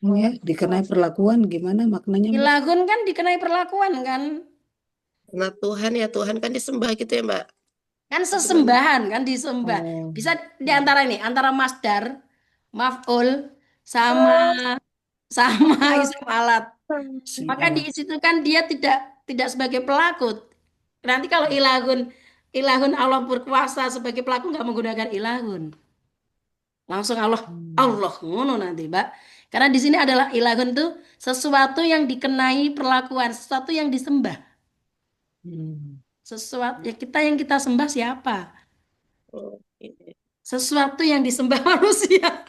Oh ya, dikenai perlakuan gimana maknanya, Mbak? Ilahun kan dikenai perlakuan kan? Karena Tuhan ya, Tuhan kan disembah gitu ya, Mbak. Kan sesembahan kan disembah. Oh. Bisa di antara ini, antara masdar, maf'ul, sama isim alat. Isim Maka di alat. situ kan dia tidak sebagai pelaku. Nanti kalau ilahun Allah berkuasa sebagai pelaku nggak menggunakan ilahun. Langsung Allah Hmm. Allah ngono nanti, Mbak. Karena di sini adalah ilahun itu sesuatu yang dikenai perlakuan, sesuatu yang disembah. Hmm. Sesuatu ya kita yang kita sembah siapa? Oh, iya. Sesuatu yang disembah manusia.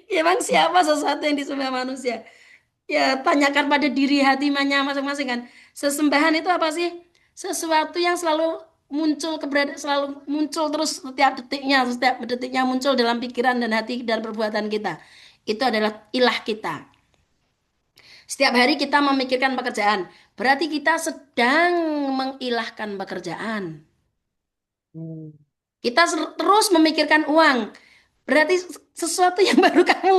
Ya bang, siapa sesuatu yang disembah manusia? Ya tanyakan pada diri hatinya masing-masing kan. Sesembahan itu apa sih? Sesuatu yang selalu selalu muncul terus setiap detiknya muncul dalam pikiran dan hati dan perbuatan kita. Itu adalah ilah kita. Setiap hari kita memikirkan pekerjaan, berarti kita sedang mengilahkan pekerjaan. Hmm. Kita terus memikirkan uang, berarti sesuatu yang baru kamu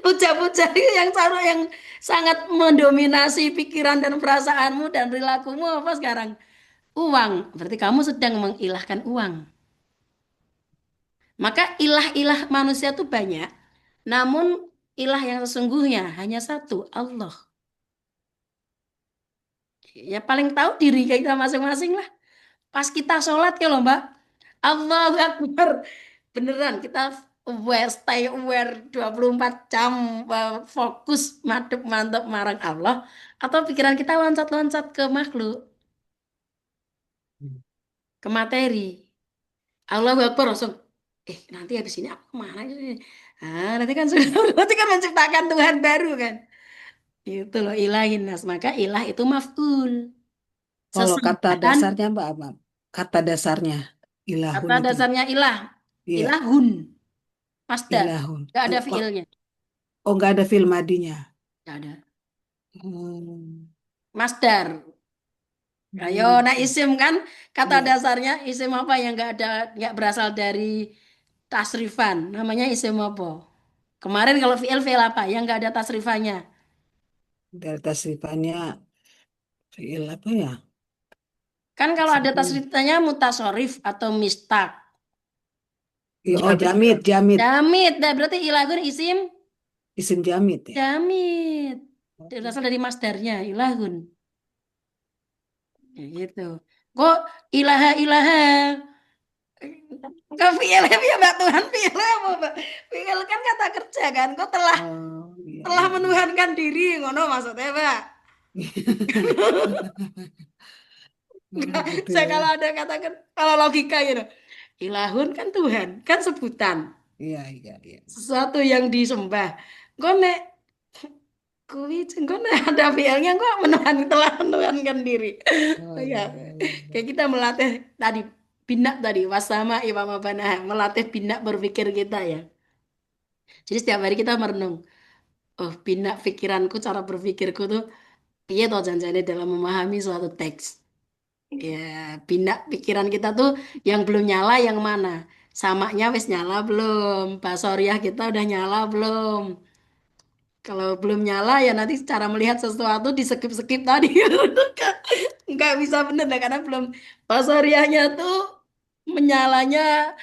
puja-puja yang sangat mendominasi pikiran dan perasaanmu dan perilakumu apa sekarang? Uang. Berarti kamu sedang mengilahkan uang. Maka ilah-ilah manusia itu banyak. Namun ilah yang sesungguhnya hanya satu, Allah. Ya paling tahu diri kita masing-masing lah. Pas kita sholat ya loh Mbak. Allahu Akbar. Beneran kita aware, stay aware 24 jam fokus madep mantep marang Allah atau pikiran kita loncat-loncat ke makhluk, ke materi. Allahu Akbar langsung nanti habis ini aku kemana sih? Nanti kan sudah berarti kan menciptakan Tuhan baru kan. Itu loh ilahin nas. Maka ilah itu maf'ul. Kalau kata Sesembahan dasarnya, Mbak, apa? Kata dasarnya ilahun kata itu. dasarnya ilah. Iya, Ilahun. Masdar. ilahun. Gak ada fiilnya. Oh, nggak ada fil madinya. Gak ada. Hmm. Masdar. Ayo, nah isim kan kata Iya. dasarnya isim apa yang nggak berasal dari tasrifan. Namanya isim apa? Kemarin kalau fi'il apa? Yang nggak ada tasrifannya. Dari tasrifannya fiil apa ya? Kan kalau ada Tasrifnya. tasrifannya mutasorif atau mistak. Ya, oh, Jamit. jamit, jamit. Jamit. Nah, berarti ilahun isim Isim jamit ya. jamit. Berasal dari masdarnya, ilahun. Ya, gitu. Kok ilaha. Kok fi'il ya Mbak Tuhan fi'il apa Mbak? Fi'il kan kata kerja kan. Kok telah Oh, iya, telah iya. menuhankan diri ngono maksudnya Mbak. Oh, gitu Saya ya. kalau ada katakan kalau logika gitu. Ilahun kan Tuhan, kan sebutan Iya, iya, iya. sesuatu yang disembah. Kok nek kuwi kok nek ada fi'ilnya kok telah menuhankan diri. Oh, Oh, iya, ya. iya, iya. Kayak kita melatih tadi bina tadi wasama imam banaha melatih bina berpikir kita ya. Jadi setiap hari kita merenung. Oh, bina pikiranku, cara berpikirku tuh piye toh janjane dalam memahami suatu teks. Ya, bina pikiran kita tuh yang belum nyala yang mana? Samanya wis nyala belum? Basoriah kita udah nyala belum? Kalau belum nyala ya nanti cara melihat sesuatu di skip-skip tadi. Nggak bisa bener lah karena belum basoriahnya tuh menyalanya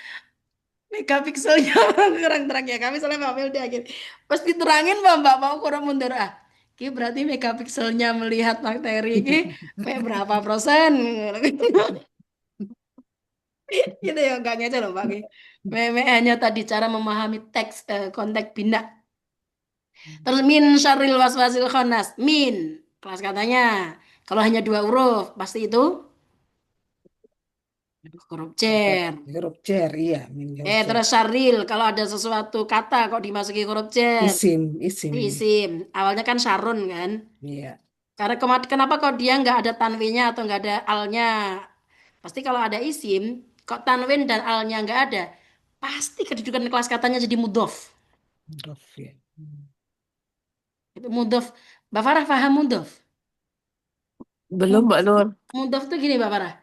megapikselnya kurang terang ya. Kami soalnya Mbak Mel akhir. Pas diterangin Mbak mau kurang mundur ah. Ki berarti megapikselnya melihat bakteri ini kayak berapa persen? Gitu ya enggak ngece loh Pak Ki. Hanya tadi cara memahami teks konteks bina. Terus min syarril waswasil khannas. Min kelas katanya. Kalau hanya dua huruf pasti itu huruf cer. Huruf cer, iya, min huruf cer. Terus syarril kalau ada sesuatu kata kok dimasuki huruf cer. Isim Itu ini. isim. Awalnya kan syarun kan. Iya. Karena kenapa kok dia nggak ada tanwinnya atau nggak ada alnya? Pasti kalau ada isim, kok tanwin dan alnya nggak ada, pasti kedudukan kelas katanya jadi mudhof. Huruf ya. Itu mudhof. Mbak Farah paham mudhof? Belum Mbak Nur. Mudhof tuh gini Mbak Farah.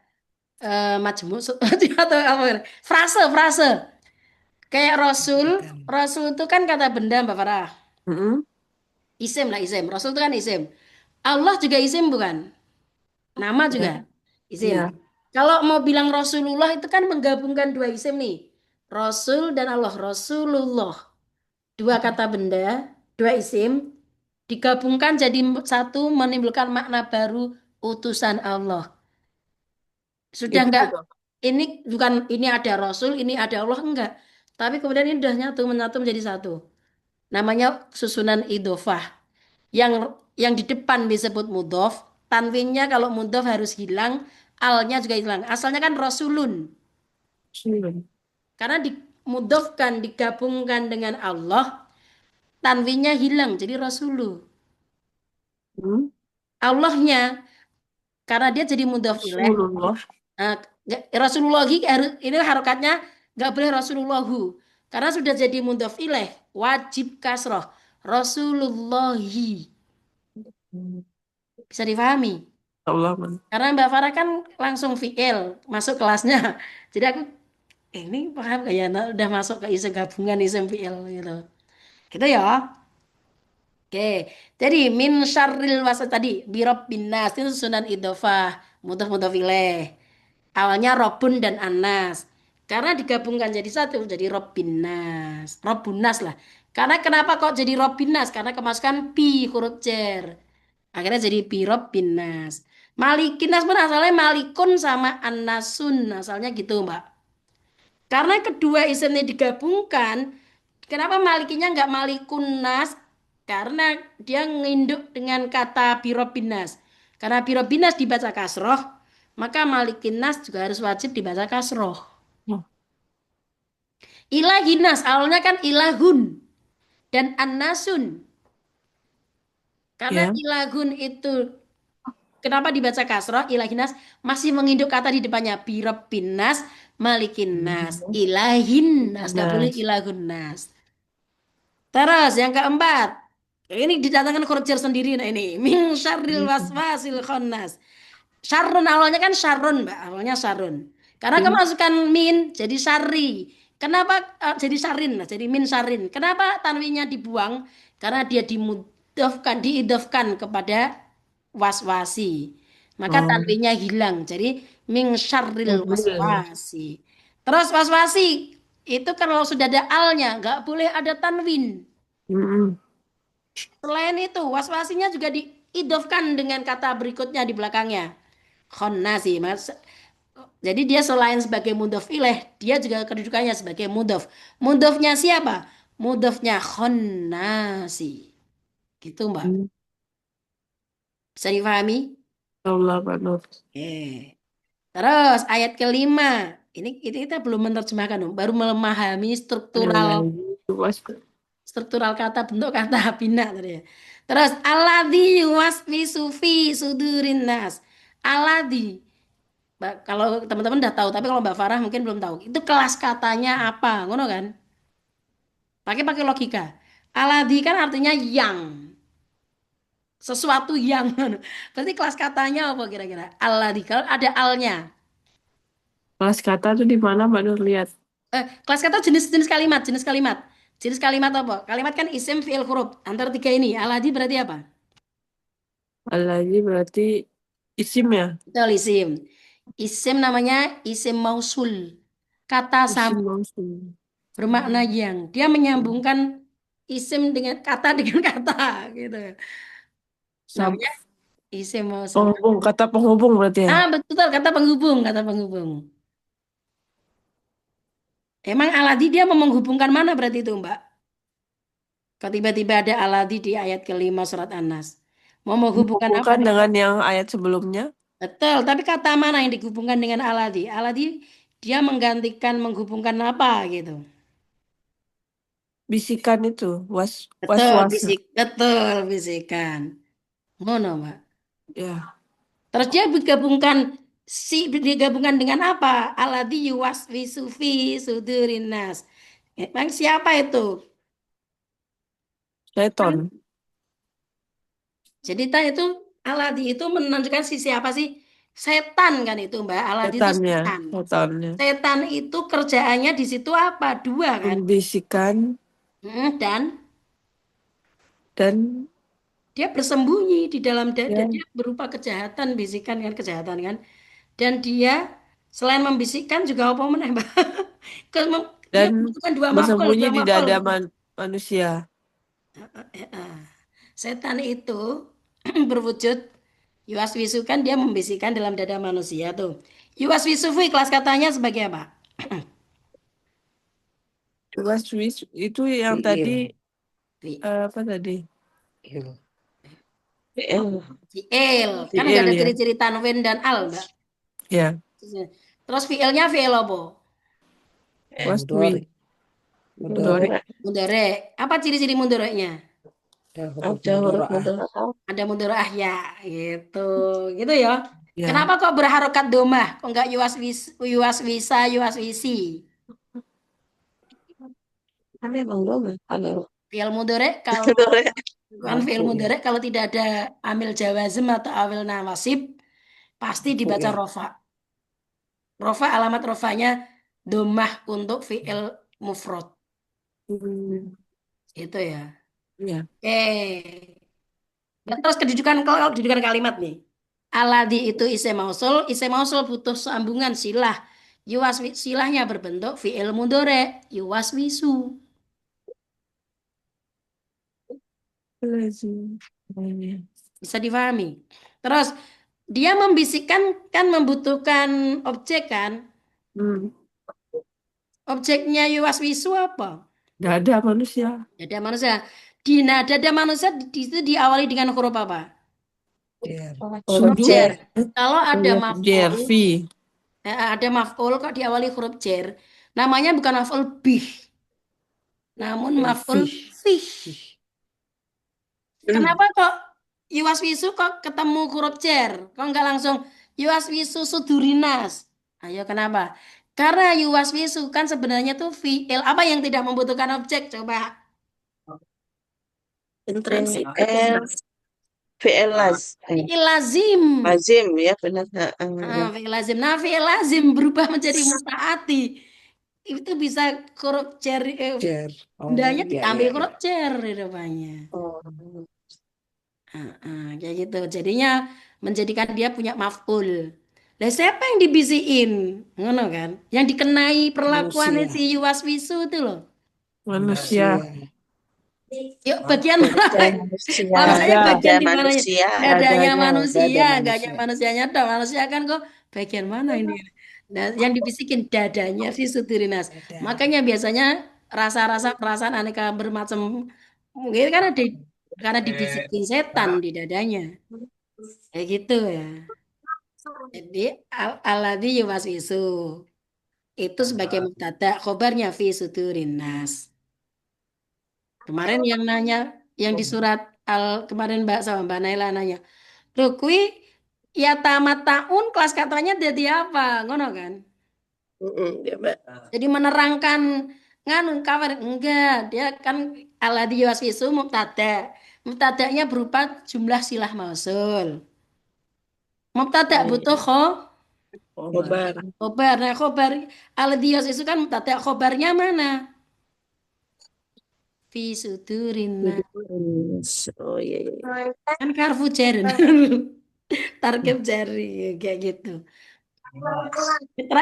Majmu atau apa? Frase. Kayak Rasul. Bukan. Rasul itu kan kata benda Mbak Farah. Mm-mm. Isim lah isim. Rasul itu kan isim. Allah juga isim bukan? Nama Ya, juga isim. ya. Kalau mau bilang Rasulullah itu kan menggabungkan dua isim nih. Rasul dan Allah. Rasulullah. Dua kata benda, dua isim, digabungkan jadi satu menimbulkan makna baru utusan Allah. Sudah Itu enggak, tuh. ini bukan ini ada Rasul, ini ada Allah, enggak. Tapi kemudian ini udah menyatu menjadi satu. Namanya susunan idofah. Yang di depan disebut mudhof, tanwinnya kalau mudhof harus hilang, alnya juga hilang. Asalnya kan Rasulun. Belum. Karena dimudhofkan, digabungkan dengan Allah, tanwinnya hilang jadi Rasulu. Hmm. Allahnya karena dia jadi mudhof ilaih. Rasulullah. Nah, Rasulullah ini harokatnya nggak boleh Rasulullahu. Karena sudah jadi mudhof ilaih, wajib kasroh. Rasulullahi. Hmm. Bisa difahami? Allah Karena Mbak Farah kan langsung fi'il masuk kelasnya. Jadi aku ini paham gak ya? Nah, udah masuk ke isim gabungan isim fi'il gitu. Gitu ya. Oke, jadi min syarril wasat tadi birob binas itu sunan idofah mudhof ilaih. Awalnya robun dan anas. Karena digabungkan jadi satu jadi robbinas. Robbunas lah. Karena kenapa kok jadi robbinas? Karena kemasukan pi huruf cer. Akhirnya jadi pi robbinas. Malikinas pun asalnya malikun sama anasun. Asalnya gitu, Mbak. Karena kedua isimnya digabungkan, kenapa malikinya nggak malikunas? Karena dia nginduk dengan kata birobinas. Karena birobinas dibaca kasroh, maka malikinas juga harus wajib dibaca kasroh. Man. Ilahinas, awalnya kan ilahun dan annasun. Karena Ya. ilahun itu kenapa dibaca kasroh? Ilahinas masih menginduk kata di depannya birobinas, malikinas, ilahinas, nggak boleh Nas. ilahunnas. Terus yang keempat, ini didatangkan khurujir sendiri nah ini. Min syarril waswasil khannas. Syarrun awalnya kan syarrun, Mbak. Awalnya syarrun. Karena Tim. kemasukan min jadi syarri. Kenapa jadi sarin? Nah, jadi min sarin. Kenapa tanwinnya dibuang? Karena dia diidofkan kepada waswasi. Maka Oh, tanwinnya hilang. Jadi min syarril mobil. waswasi. Terus waswasi itu kalau sudah ada alnya, nggak boleh ada tanwin. Mm-mm. Selain itu, waswasinya juga diidofkan dengan kata berikutnya di belakangnya. Khonnasi, Mas. Jadi dia selain sebagai mudhof ilaih, dia juga kedudukannya sebagai mudhof. Mudhofnya siapa? Mudhofnya khonnasi. Gitu, Mbak. Mm. Bisa dipahami? Allah Nur. Eh. Terus ayat kelima. Ini kita belum menerjemahkan, dong. Baru memahami struktural Was. struktural kata bentuk kata bina tadi ya. Terus alladzi yuwaswisu fi sudurin nas. Alladzi. Kalau teman-teman udah tahu, tapi kalau Mbak Farah mungkin belum tahu. Itu kelas katanya apa? Ngono kan? Pakai pakai logika. Alladzi kan artinya yang, sesuatu yang. Berarti kelas katanya apa kira-kira? Alladzi kalau ada alnya. Kelas kata tuh di mana Mbak Nur lihat? Kelas kata jenis-jenis kalimat, jenis kalimat. Jenis kalimat apa? Kalimat kan isim fi'il huruf. Antara tiga ini, alladzi berarti apa? Alladzi berarti isim ya? Betul isim. Isim namanya isim mausul. Kata Isim sambung langsung. bermakna yang. Dia menyambungkan isim dengan kata dengan kata gitu. Sam Namanya isim mausul. penghubung, kata penghubung berarti ya? Betul kata penghubung, kata penghubung. Emang aladi dia mau menghubungkan mana berarti itu, Mbak? Kalau tiba-tiba ada aladi di ayat kelima surat An-Nas. Mau menghubungkan apa Menghubungkan nih? dengan yang ayat sebelumnya, Betul, tapi kata mana yang dihubungkan dengan aladi? Aladi dia menggantikan menghubungkan apa gitu. bisikan itu, Betul, was-was. betul bisikan. Ngono, Mbak. Ya, Terus dia digabungkan dengan apa? Alladzi yuwaswisu fi sudurin nas. Emang siapa itu? Kan seton, jadi itu alladzi itu menunjukkan sisi apa sih? Setan kan itu, Mbak. Alladzi itu setannya, setan. setannya. Setan itu kerjaannya di situ apa? Dua kan? Membisikkan Dan dan dia bersembunyi di dalam dada, ya, dia berupa kejahatan, bisikan kan kejahatan kan. Dan dia selain membisikkan juga apa meneh, Mbak? Dia dan membutuhkan bersembunyi dua di maf'ul. dada manusia. Setan itu berwujud yuwaswisu kan dia membisikkan dalam dada manusia tuh. Yuwaswisu fi kelas katanya sebagai apa? Was-wis itu yang tadi Fiil. Fi- apa tadi? PL. Fiil. Kan udah Fiil ada ya. ciri-ciri tanwin dan al, Mbak. Ya, Terus fiilnya fiil apa? was-wi. Mudhari. Mudore. Apa ciri-ciri mudoreknya? Ada huruf mudorot. Ada mudorah ya, gitu. Gitu ya. Ya, Kenapa kok berharokat domah? Kok enggak yuwaswisa, yuwaswisi? Kan emang dong kalau Fiil mudorek kalau mudorot. kan fiil mudorek kalau tidak ada amil jawazim atau amil nawasib pasti dibaca rofa. Rofa alamat rofanya domah untuk fiil mufrad. hmm, Itu ya. ya. Oke. Dan terus kedudukan kalimat nih. Aladi itu isim mausul butuh sambungan silah. Silahnya berbentuk fi'il mudhari, yuwaswisu. Lazim. Ya. Bisa difahami. Terus dia membisikkan kan membutuhkan objek kan? Hmm, Objeknya yuwaswisu apa? dada manusia. Dada manusia. Dada manusia di situ diawali dengan huruf apa? Huruf Sujud. jer. Kalau ada maf'ul, JRV. kok diawali huruf jer, namanya bukan maf'ul bih, namun maf'ul Fish. fih. Kenapa kok yuwaswisu kok ketemu huruf jer? Kok nggak langsung yuwaswisu sudurinas? Ayo kenapa? Karena yuwaswisu kan sebenarnya tuh fi'il apa yang tidak membutuhkan objek? Coba. Intrinsik. VL Fi'il lazim. lazim ya benar. Heeh. Fi'il lazim. Nah, fi'il lazim berubah menjadi mutaati. itu bisa huruf cer, Cer. Oh, bendanya iya, diambil iya, huruf iya. cer di depannya. Oh. Kayak gitu. Jadinya menjadikan dia punya maf'ul. Lah siapa yang dibisikin? Ngono kan? Yang dikenai perlakuannya Manusia. si Yuwaswisu itu loh. Manusia. Manusia. Yuk bagian mana? Wajah manusia, Maksudnya Dada. bagian wajah di mananya? manusia. Dadanya Dadanya. manusia, Dada gaknya manusia. manusianya dong. Manusia kan kok bagian mana ini? Nah, yang dibisikin dadanya si Sutirinas. Dada. Makanya biasanya rasa-rasa perasaan aneka bermacam mungkin karena dibisikin setan di dadanya. Kayak gitu ya. Jadi alladzi yuwaswisu itu sebagai mubtada, khobarnya fi sudurin nas. Kemarin yang nanya yang di surat kemarin Mbak sama Mbak Naila nanya, "Loh kuwi ya tamatun kelas katanya jadi apa?" Ngono kan? Ya, Mbak. Jadi menerangkan nganu kabar enggak, dia kan alladzi yuwaswisu mubtada. Mubtadanya berupa jumlah silah mausul. Mubtada butuh Khobar. khobar. Nah, khobar al-diyas itu kan mubtada. Khobarnya mana? Fi sudurin. Oh iya, iya. Kan karfu jar. Tarkib jari kayak gitu.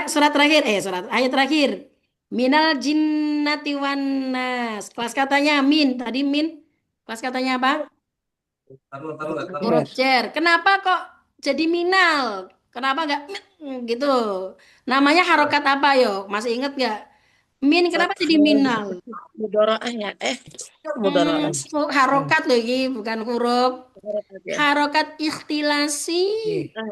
Surat terakhir, surat ayat terakhir. Minal jinnati wan nas. Kelas katanya min. Tadi min. Kelas katanya apa? Huruf Khobar. jar. Kenapa kok jadi minal? Kenapa nggak min gitu? Namanya harokat apa yo? Masih inget nggak? Min kenapa jadi Fathah. minal? Mudoroah ya. Mudoroah. Hmm. Harokat loh ini bukan huruf. Ya. Harokat ikhtilasi.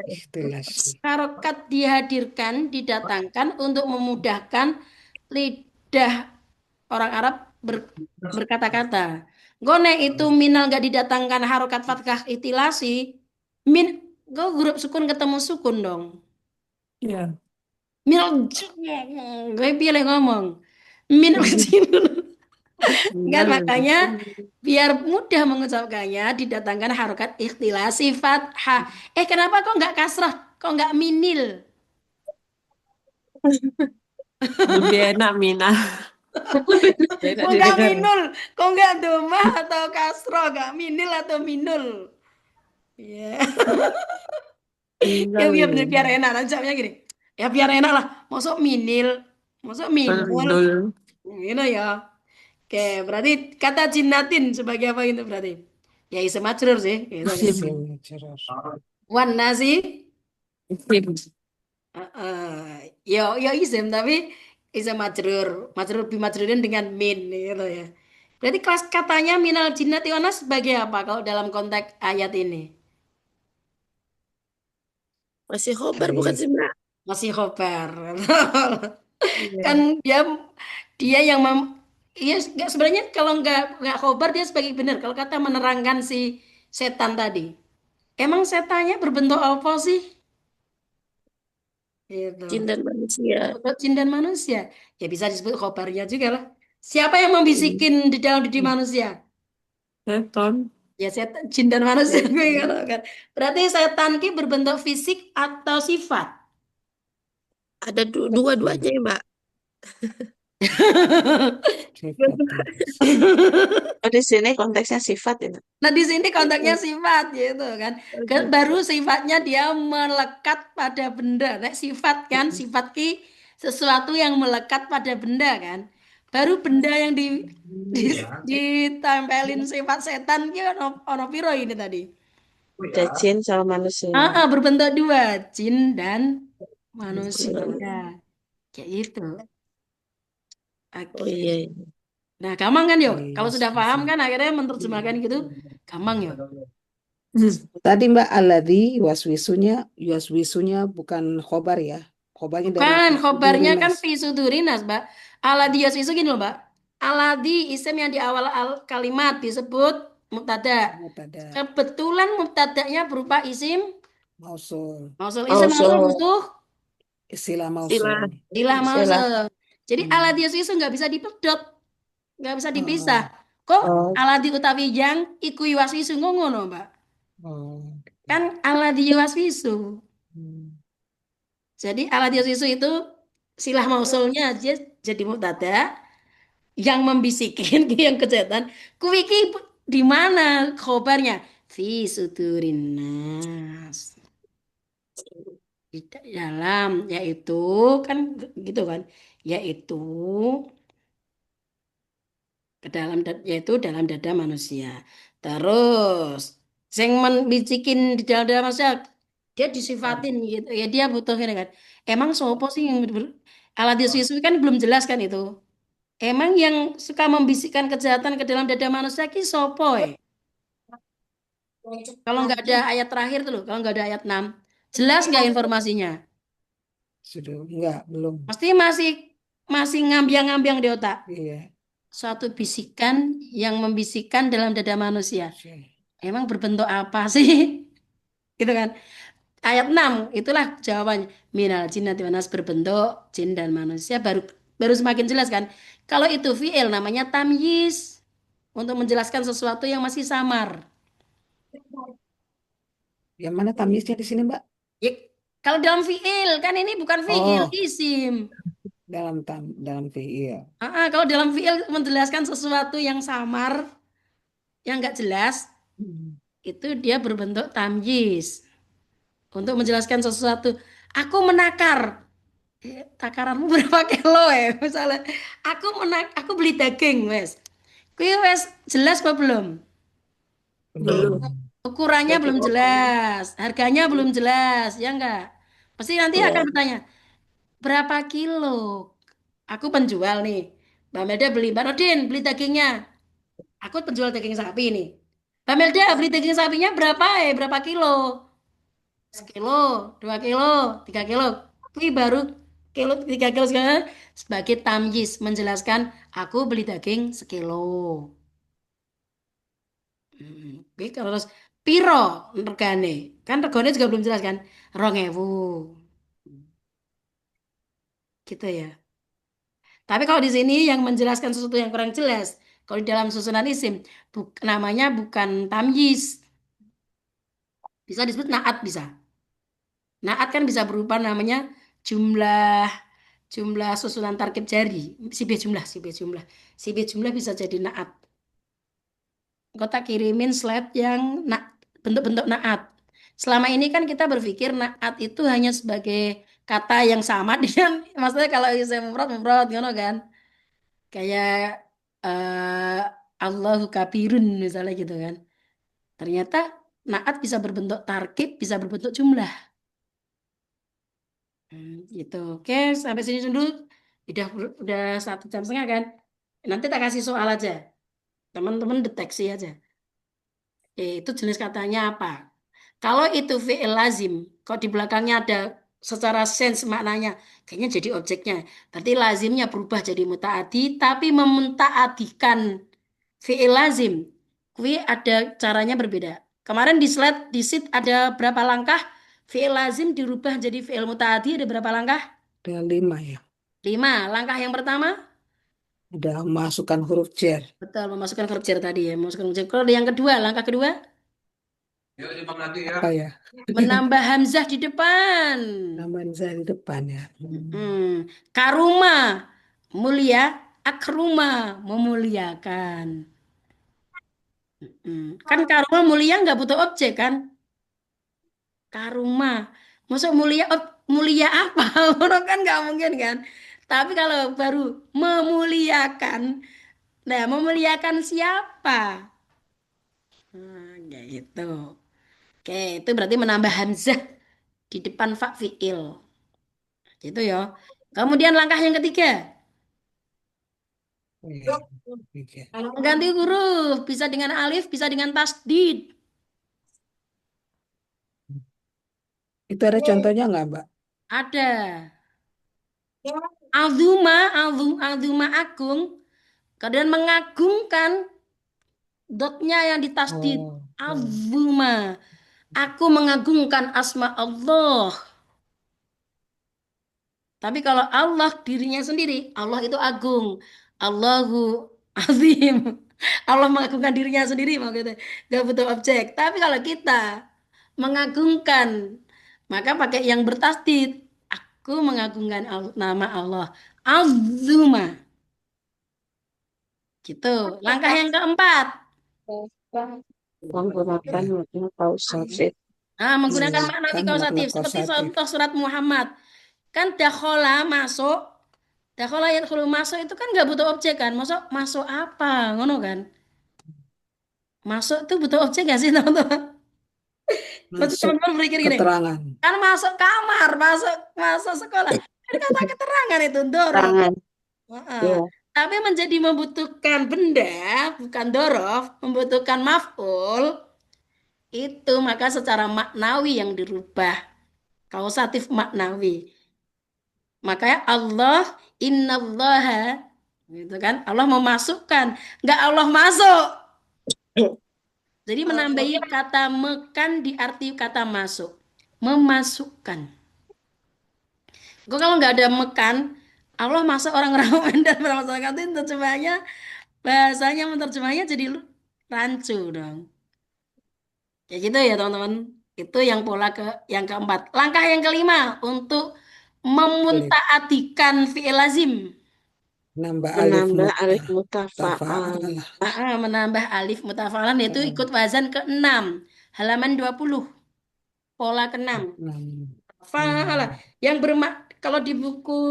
Ikhtilasi. Harokat dihadirkan, didatangkan untuk memudahkan lidah orang Arab berkata-kata. Gone itu minal gak didatangkan harokat fathah ikhtilasi. Min, gue huruf sukun ketemu sukun dong. Ya. Minal, gue pilih ngomong. Minal kan makanya biar mudah mengucapkannya didatangkan harokat ikhtilas sifat ha. Kenapa kok nggak kasrah? Kok nggak minil? Lebih enak Mina. Enak Kok nggak didengar. minul? Kok nggak domah atau kasroh? Nggak minil atau minul? Iya. Ya Tinggal biar ini. enak aja gini. Ya biar enak lah. Masuk minil, masuk minul. Dul. Gitu ya. Oke, berarti kata jinnatin sebagai apa itu berarti? Ya isim majrur sih, gitu kan. Isim Isim. majrur. Wan nasi. Isim. Yo isim tapi isim majrur, majrur bimajrurin dengan min gitu ya. Berarti kelas katanya minal jinnati wanas sebagai apa kalau dalam konteks ayat ini? Masih khobar bukan Hai. sih, Mbak? Masih khobar. Kan Iya. dia dia yang iya sebenarnya kalau nggak khobar dia sebagai benar kalau kata menerangkan si setan tadi. Emang setannya berbentuk apa sih? Gitu. Jin dan manusia. Berbentuk jin dan manusia. Ya bisa disebut khobarnya juga lah. Siapa yang Hmm. membisikin di dalam diri manusia? Seton. Ya setan, jin dan manusia gue Hmm. kan. Berarti setan ki berbentuk fisik atau sifat? Ada dua-duanya ya, Mbak. Sifat. Oh, di sini konteksnya sifat ya, Mbak. Nah di sini konteksnya sifat gitu kan. Oh, gitu. Baru sifatnya dia melekat pada benda. Nah, sifat kan, sifat ki sesuatu yang melekat pada benda kan. Baru benda yang ditempelin sifat setan ki ono piro ini tadi. Ada jin sama manusia. Berbentuk dua, jin dan manusia. Kayak gitu. Oh Oke. iya, iya. Nah, gampang kan yo? Kalau Yes, sudah paham yes. kan akhirnya menerjemahkan gitu, gampang yo. Tadi Mbak Aladi waswisunya bukan khobar ya. Khobarnya dari Bukan, khobarnya kan Durinas. fi sudurinas, Mbak. Aladi itu gini loh, Mbak. Aladi isim yang di awal kalimat disebut mubtada. Pada Kebetulan mubtadanya berupa isim mausul. mausul. Oh, Isim mausul so butuh Istilah sila, mausul. ilah sila. mausul. Jadi Hmm. aladi itu nggak bisa dipedot, nggak bisa dipisah. Oh, Kok Oh, aladi utawi yang iku yuwaswisu ngono, Mbak. oh. Kan aladi yuwaswisu. Hmm. Jadi aladi yuwaswisu itu silah mausulnya aja jadi mubtada, yang membisikin yang kejahatan. Kuwi iki di mana khobarnya? Fi sudurin nas. Di dalam yaitu kan gitu kan. Yaitu ke dalam yaitu dalam dada manusia. Terus sing bisikin di dalam dada manusia dia disifatin gitu. Ya dia butuh ini kan. Emang sopo sih yang alat Yesus kan belum jelas kan itu. Emang yang suka membisikkan kejahatan ke dalam dada manusia ki sopo Kalau nggak ada ayat terakhir tuh loh, kalau nggak ada ayat 6, jelas nggak informasinya? Sudah enggak, belum. Pasti masih masih ngambiang-ngambiang di otak. Iya. Suatu bisikan yang membisikkan dalam dada manusia. Oke. Emang berbentuk apa sih? Gitu kan. Ayat 6 itulah jawabannya. Minal jinnati wan nas, berbentuk jin dan manusia, baru baru semakin jelas kan. Kalau itu fi'il namanya tamyiz, untuk menjelaskan sesuatu yang masih samar. Yang mana tamyiznya di sini, Mbak? Ya, kalau dalam fi'il kan ini bukan fi'il, Oh, isim. dalam fi'il. Kalau dalam fi'il menjelaskan sesuatu yang samar, yang nggak jelas, Hmm. itu dia berbentuk tamyiz. Untuk menjelaskan sesuatu, aku menakar. Takaranmu berapa kilo Misalnya, aku beli daging, wes. Kuwi wes jelas apa belum? Belum. Ukurannya belum Daging jelas, harganya belum jelas, ya enggak? Pasti nanti akan ya. bertanya, berapa kilo? Aku penjual nih. Mbak Melda beli, Mbak Rodin beli dagingnya. Aku penjual daging sapi nih. Mbak Melda beli daging sapinya berapa berapa kilo? Sekilo, 2 kilo, 3 kilo. Ini baru kilo, 3 kilo sekarang sebagai tamyiz menjelaskan aku beli daging sekilo. Oke, kalau terus piro regane? Kan regane juga belum jelas kan? 2.000. Gitu ya. Tapi kalau di sini yang menjelaskan sesuatu yang kurang jelas, kalau di dalam susunan isim, namanya bukan tamyiz. Bisa disebut naat bisa. Naat kan bisa berupa namanya jumlah jumlah susunan tarkib jari. Si B jumlah bisa jadi naat. Kau tak kirimin slide yang bentuk-bentuk naat. Selama ini kan kita berpikir naat itu hanya sebagai kata yang sama dengan, maksudnya kalau saya mufrad mufrad, gitu kan. Kayak eh Allahu kabirun misalnya gitu kan. Ternyata naat bisa berbentuk tarkib, bisa berbentuk jumlah. Gitu. Oke, sampai sini dulu. Udah 1 jam setengah kan. Nanti tak kasih soal aja. Teman-teman deteksi aja. Itu jenis katanya apa? Kalau itu fi'il lazim, kok di belakangnya ada secara sense maknanya, kayaknya jadi objeknya. Berarti lazimnya berubah jadi mutaati, tapi mementaatikan fi'il lazim. Kui ada caranya berbeda. Kemarin di slide, di sheet ada berapa langkah? Fi'il lazim dirubah jadi fi'il mutaati ada berapa langkah? Ada 5 ya. 5. Langkah yang pertama, Ada masukkan huruf jar. betul, memasukkan huruf jar tadi ya. Memasukkan huruf jar. Kalau yang kedua, langkah kedua, Apa ya? menambah hamzah di depan. Nambahin saya di depan ya. Karuma, mulia. Akruma, memuliakan. Kan karuma mulia nggak butuh objek kan? Karuma, masuk mulia, mulia apa? Orang kan nggak mungkin kan? Tapi kalau baru memuliakan, nah memuliakan siapa? Kayak gitu. Oke, itu berarti menambah hamzah di depan fa fiil. Gitu ya. Kemudian langkah yang ketiga, Iya. Oke. ganti huruf, bisa dengan alif, bisa dengan tasdid. Itu ada contohnya nggak, Mbak? Ada. Azuma, azuma agung. Kemudian mengagungkan, dotnya yang ditasdid. Oh, Azuma. Aku mengagungkan asma Allah. Tapi kalau Allah dirinya sendiri, Allah itu agung. Allahu azim. Allah mengagungkan dirinya sendiri maksudnya. Gak butuh objek. Tapi kalau kita mengagungkan, maka pakai yang bertasdid. Aku mengagungkan nama Allah. Azuma. Gitu. Langkah yang keempat. Menggunakan Ya, makna kausatif. Menggunakan makna menggunakan makna kausatif. Seperti kausatif. contoh surat Muhammad. Kan dakhola masuk. Dakhola yadkhulu masuk itu kan nggak butuh objek kan. Masuk apa? Ngono kan. Masuk tuh butuh objek gak sih teman-teman? Berarti Masuk teman-teman berpikir gini. keterangan. Kan masuk kamar, masuk sekolah. Kan kata keterangan itu dorof. Tangan. Heeh. Ya. Tapi menjadi membutuhkan benda, bukan dorof, membutuhkan maf'ul, itu maka secara maknawi yang dirubah. Kausatif maknawi. Makanya Allah, innallaha, gitu kan? Allah memasukkan, nggak Allah masuk. Jadi menambahi kata mekan di arti kata masuk. Memasukkan. Kok kalau nggak ada mekan, Allah masuk orang-orang Medan bermasyarakat itu terjemahnya, bahasanya menerjemahnya jadi rancu dong. Kayak gitu ya teman-teman. Itu yang yang keempat. Langkah yang kelima untuk Alif. memuntaatikan fi'il lazim. Nambah alif Menambah alif mutafa'al. mutafa'alah. Menambah alif mutafa'alan yaitu ikut wazan ke-6. Halaman 20. Pola ke-6. Fa'ala. Yang kalau di buku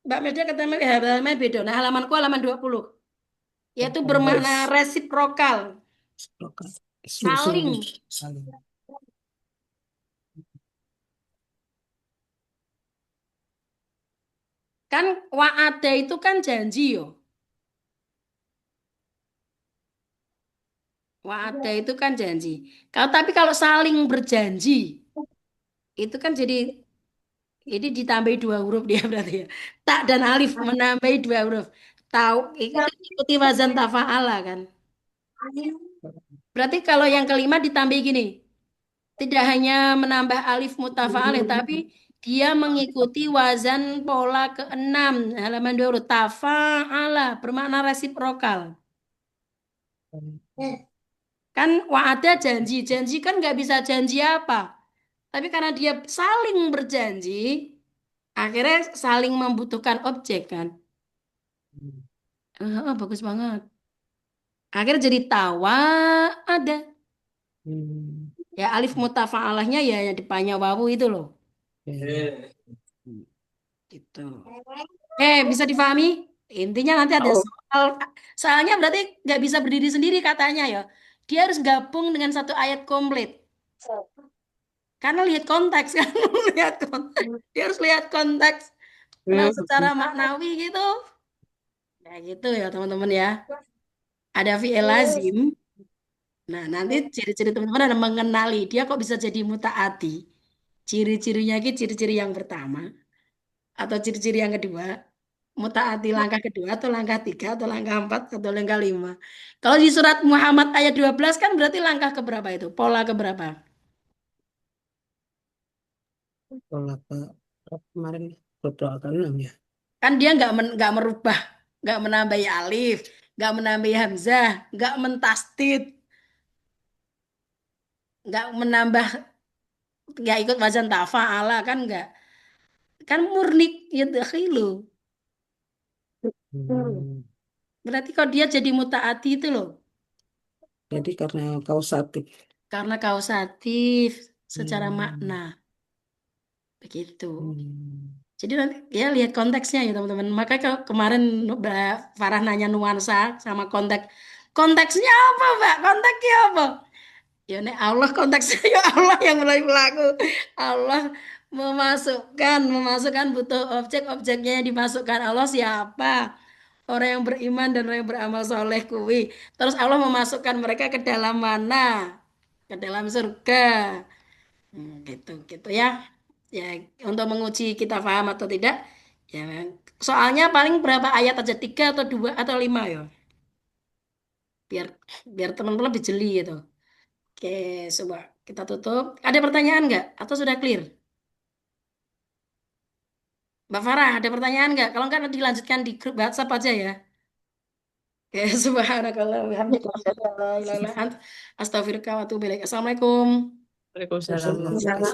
Mbak Media ketemu halaman beda. Nah, halamanku halaman 20. Yaitu bermakna resiprokal. Saling. Saling. Kan wa'ada itu kan janji yo. Wa'ada itu kan janji. Tapi kalau saling berjanji, itu kan jadi ini ditambahi 2 huruf dia berarti ya. Tak dan alif menambahi 2 huruf. Tahu itu ikuti wazan tafa'ala kan. Berarti kalau yang kelima ditambahi gini. Tidak hanya menambah alif mutafa'al ya, tapi dia mengikuti wazan pola ke-6 halaman 2 huruf. Tafa'ala bermakna resiprokal. Kan wa'ada janji. Janji kan nggak bisa janji apa. Tapi karena dia saling berjanji, akhirnya saling membutuhkan objek kan. Bagus banget. Akhirnya jadi tawa ada. Ya alif mutafa'alahnya ya yang depannya wawu itu loh. Gitu. Bisa difahami? Intinya nanti ada soal. Soalnya berarti nggak bisa berdiri sendiri katanya ya. Dia harus gabung dengan satu ayat komplit. Karena lihat konteks kan. Lihat konteks. Dia harus lihat konteks. Nah, secara maknawi gitu. Ya gitu ya teman-teman ya. Ada fi'il lazim. Nah, nanti ciri-ciri teman-teman ada mengenali dia kok bisa jadi mutaati. Ciri-cirinya ini ciri-ciri yang pertama atau ciri-ciri yang kedua. Mutaati langkah kedua atau langkah 3 atau langkah 4 atau langkah 5. Kalau di surat Muhammad ayat 12 kan berarti langkah keberapa itu? Pola keberapa? Pola kemarin berdoa ke-6 ya. Kan dia nggak merubah, nggak menambahi alif, nggak menambahi hamzah, nggak mentasdid, nggak menambah, nggak ikut wazan tafa'ala kan nggak. Kan murni yadkhilu. Berarti kalau dia jadi mutaati itu loh. Jadi karena kausatif. Karena kausatif secara makna. Begitu. Jadi nanti ya lihat konteksnya ya teman-teman. Makanya kalau kemarin Mbak Farah nanya nuansa sama konteks. Konteksnya apa, Mbak? Konteksnya apa? Ya nek Allah konteksnya ya Allah yang mulai pelaku. Allah memasukkan butuh objeknya yang dimasukkan Allah siapa? Orang yang beriman dan orang yang beramal soleh kuwi. Terus Allah memasukkan mereka ke dalam mana? Ke dalam surga. Gitu ya. Ya untuk menguji kita paham atau tidak. Ya soalnya paling berapa ayat aja 3 atau 2 atau 5 ya. Biar biar teman-teman lebih jeli gitu. Oke, coba kita tutup. Ada pertanyaan nggak? Atau sudah clear? Mbak Farah, ada pertanyaan nggak? Kalau nggak nanti dilanjutkan di grup WhatsApp aja ya. Oke, subhanakallah. Alhamdulillah. Astagfirullah wa atubu ilaik. Assalamualaikum. Waalaikumsalam. Terima kasih.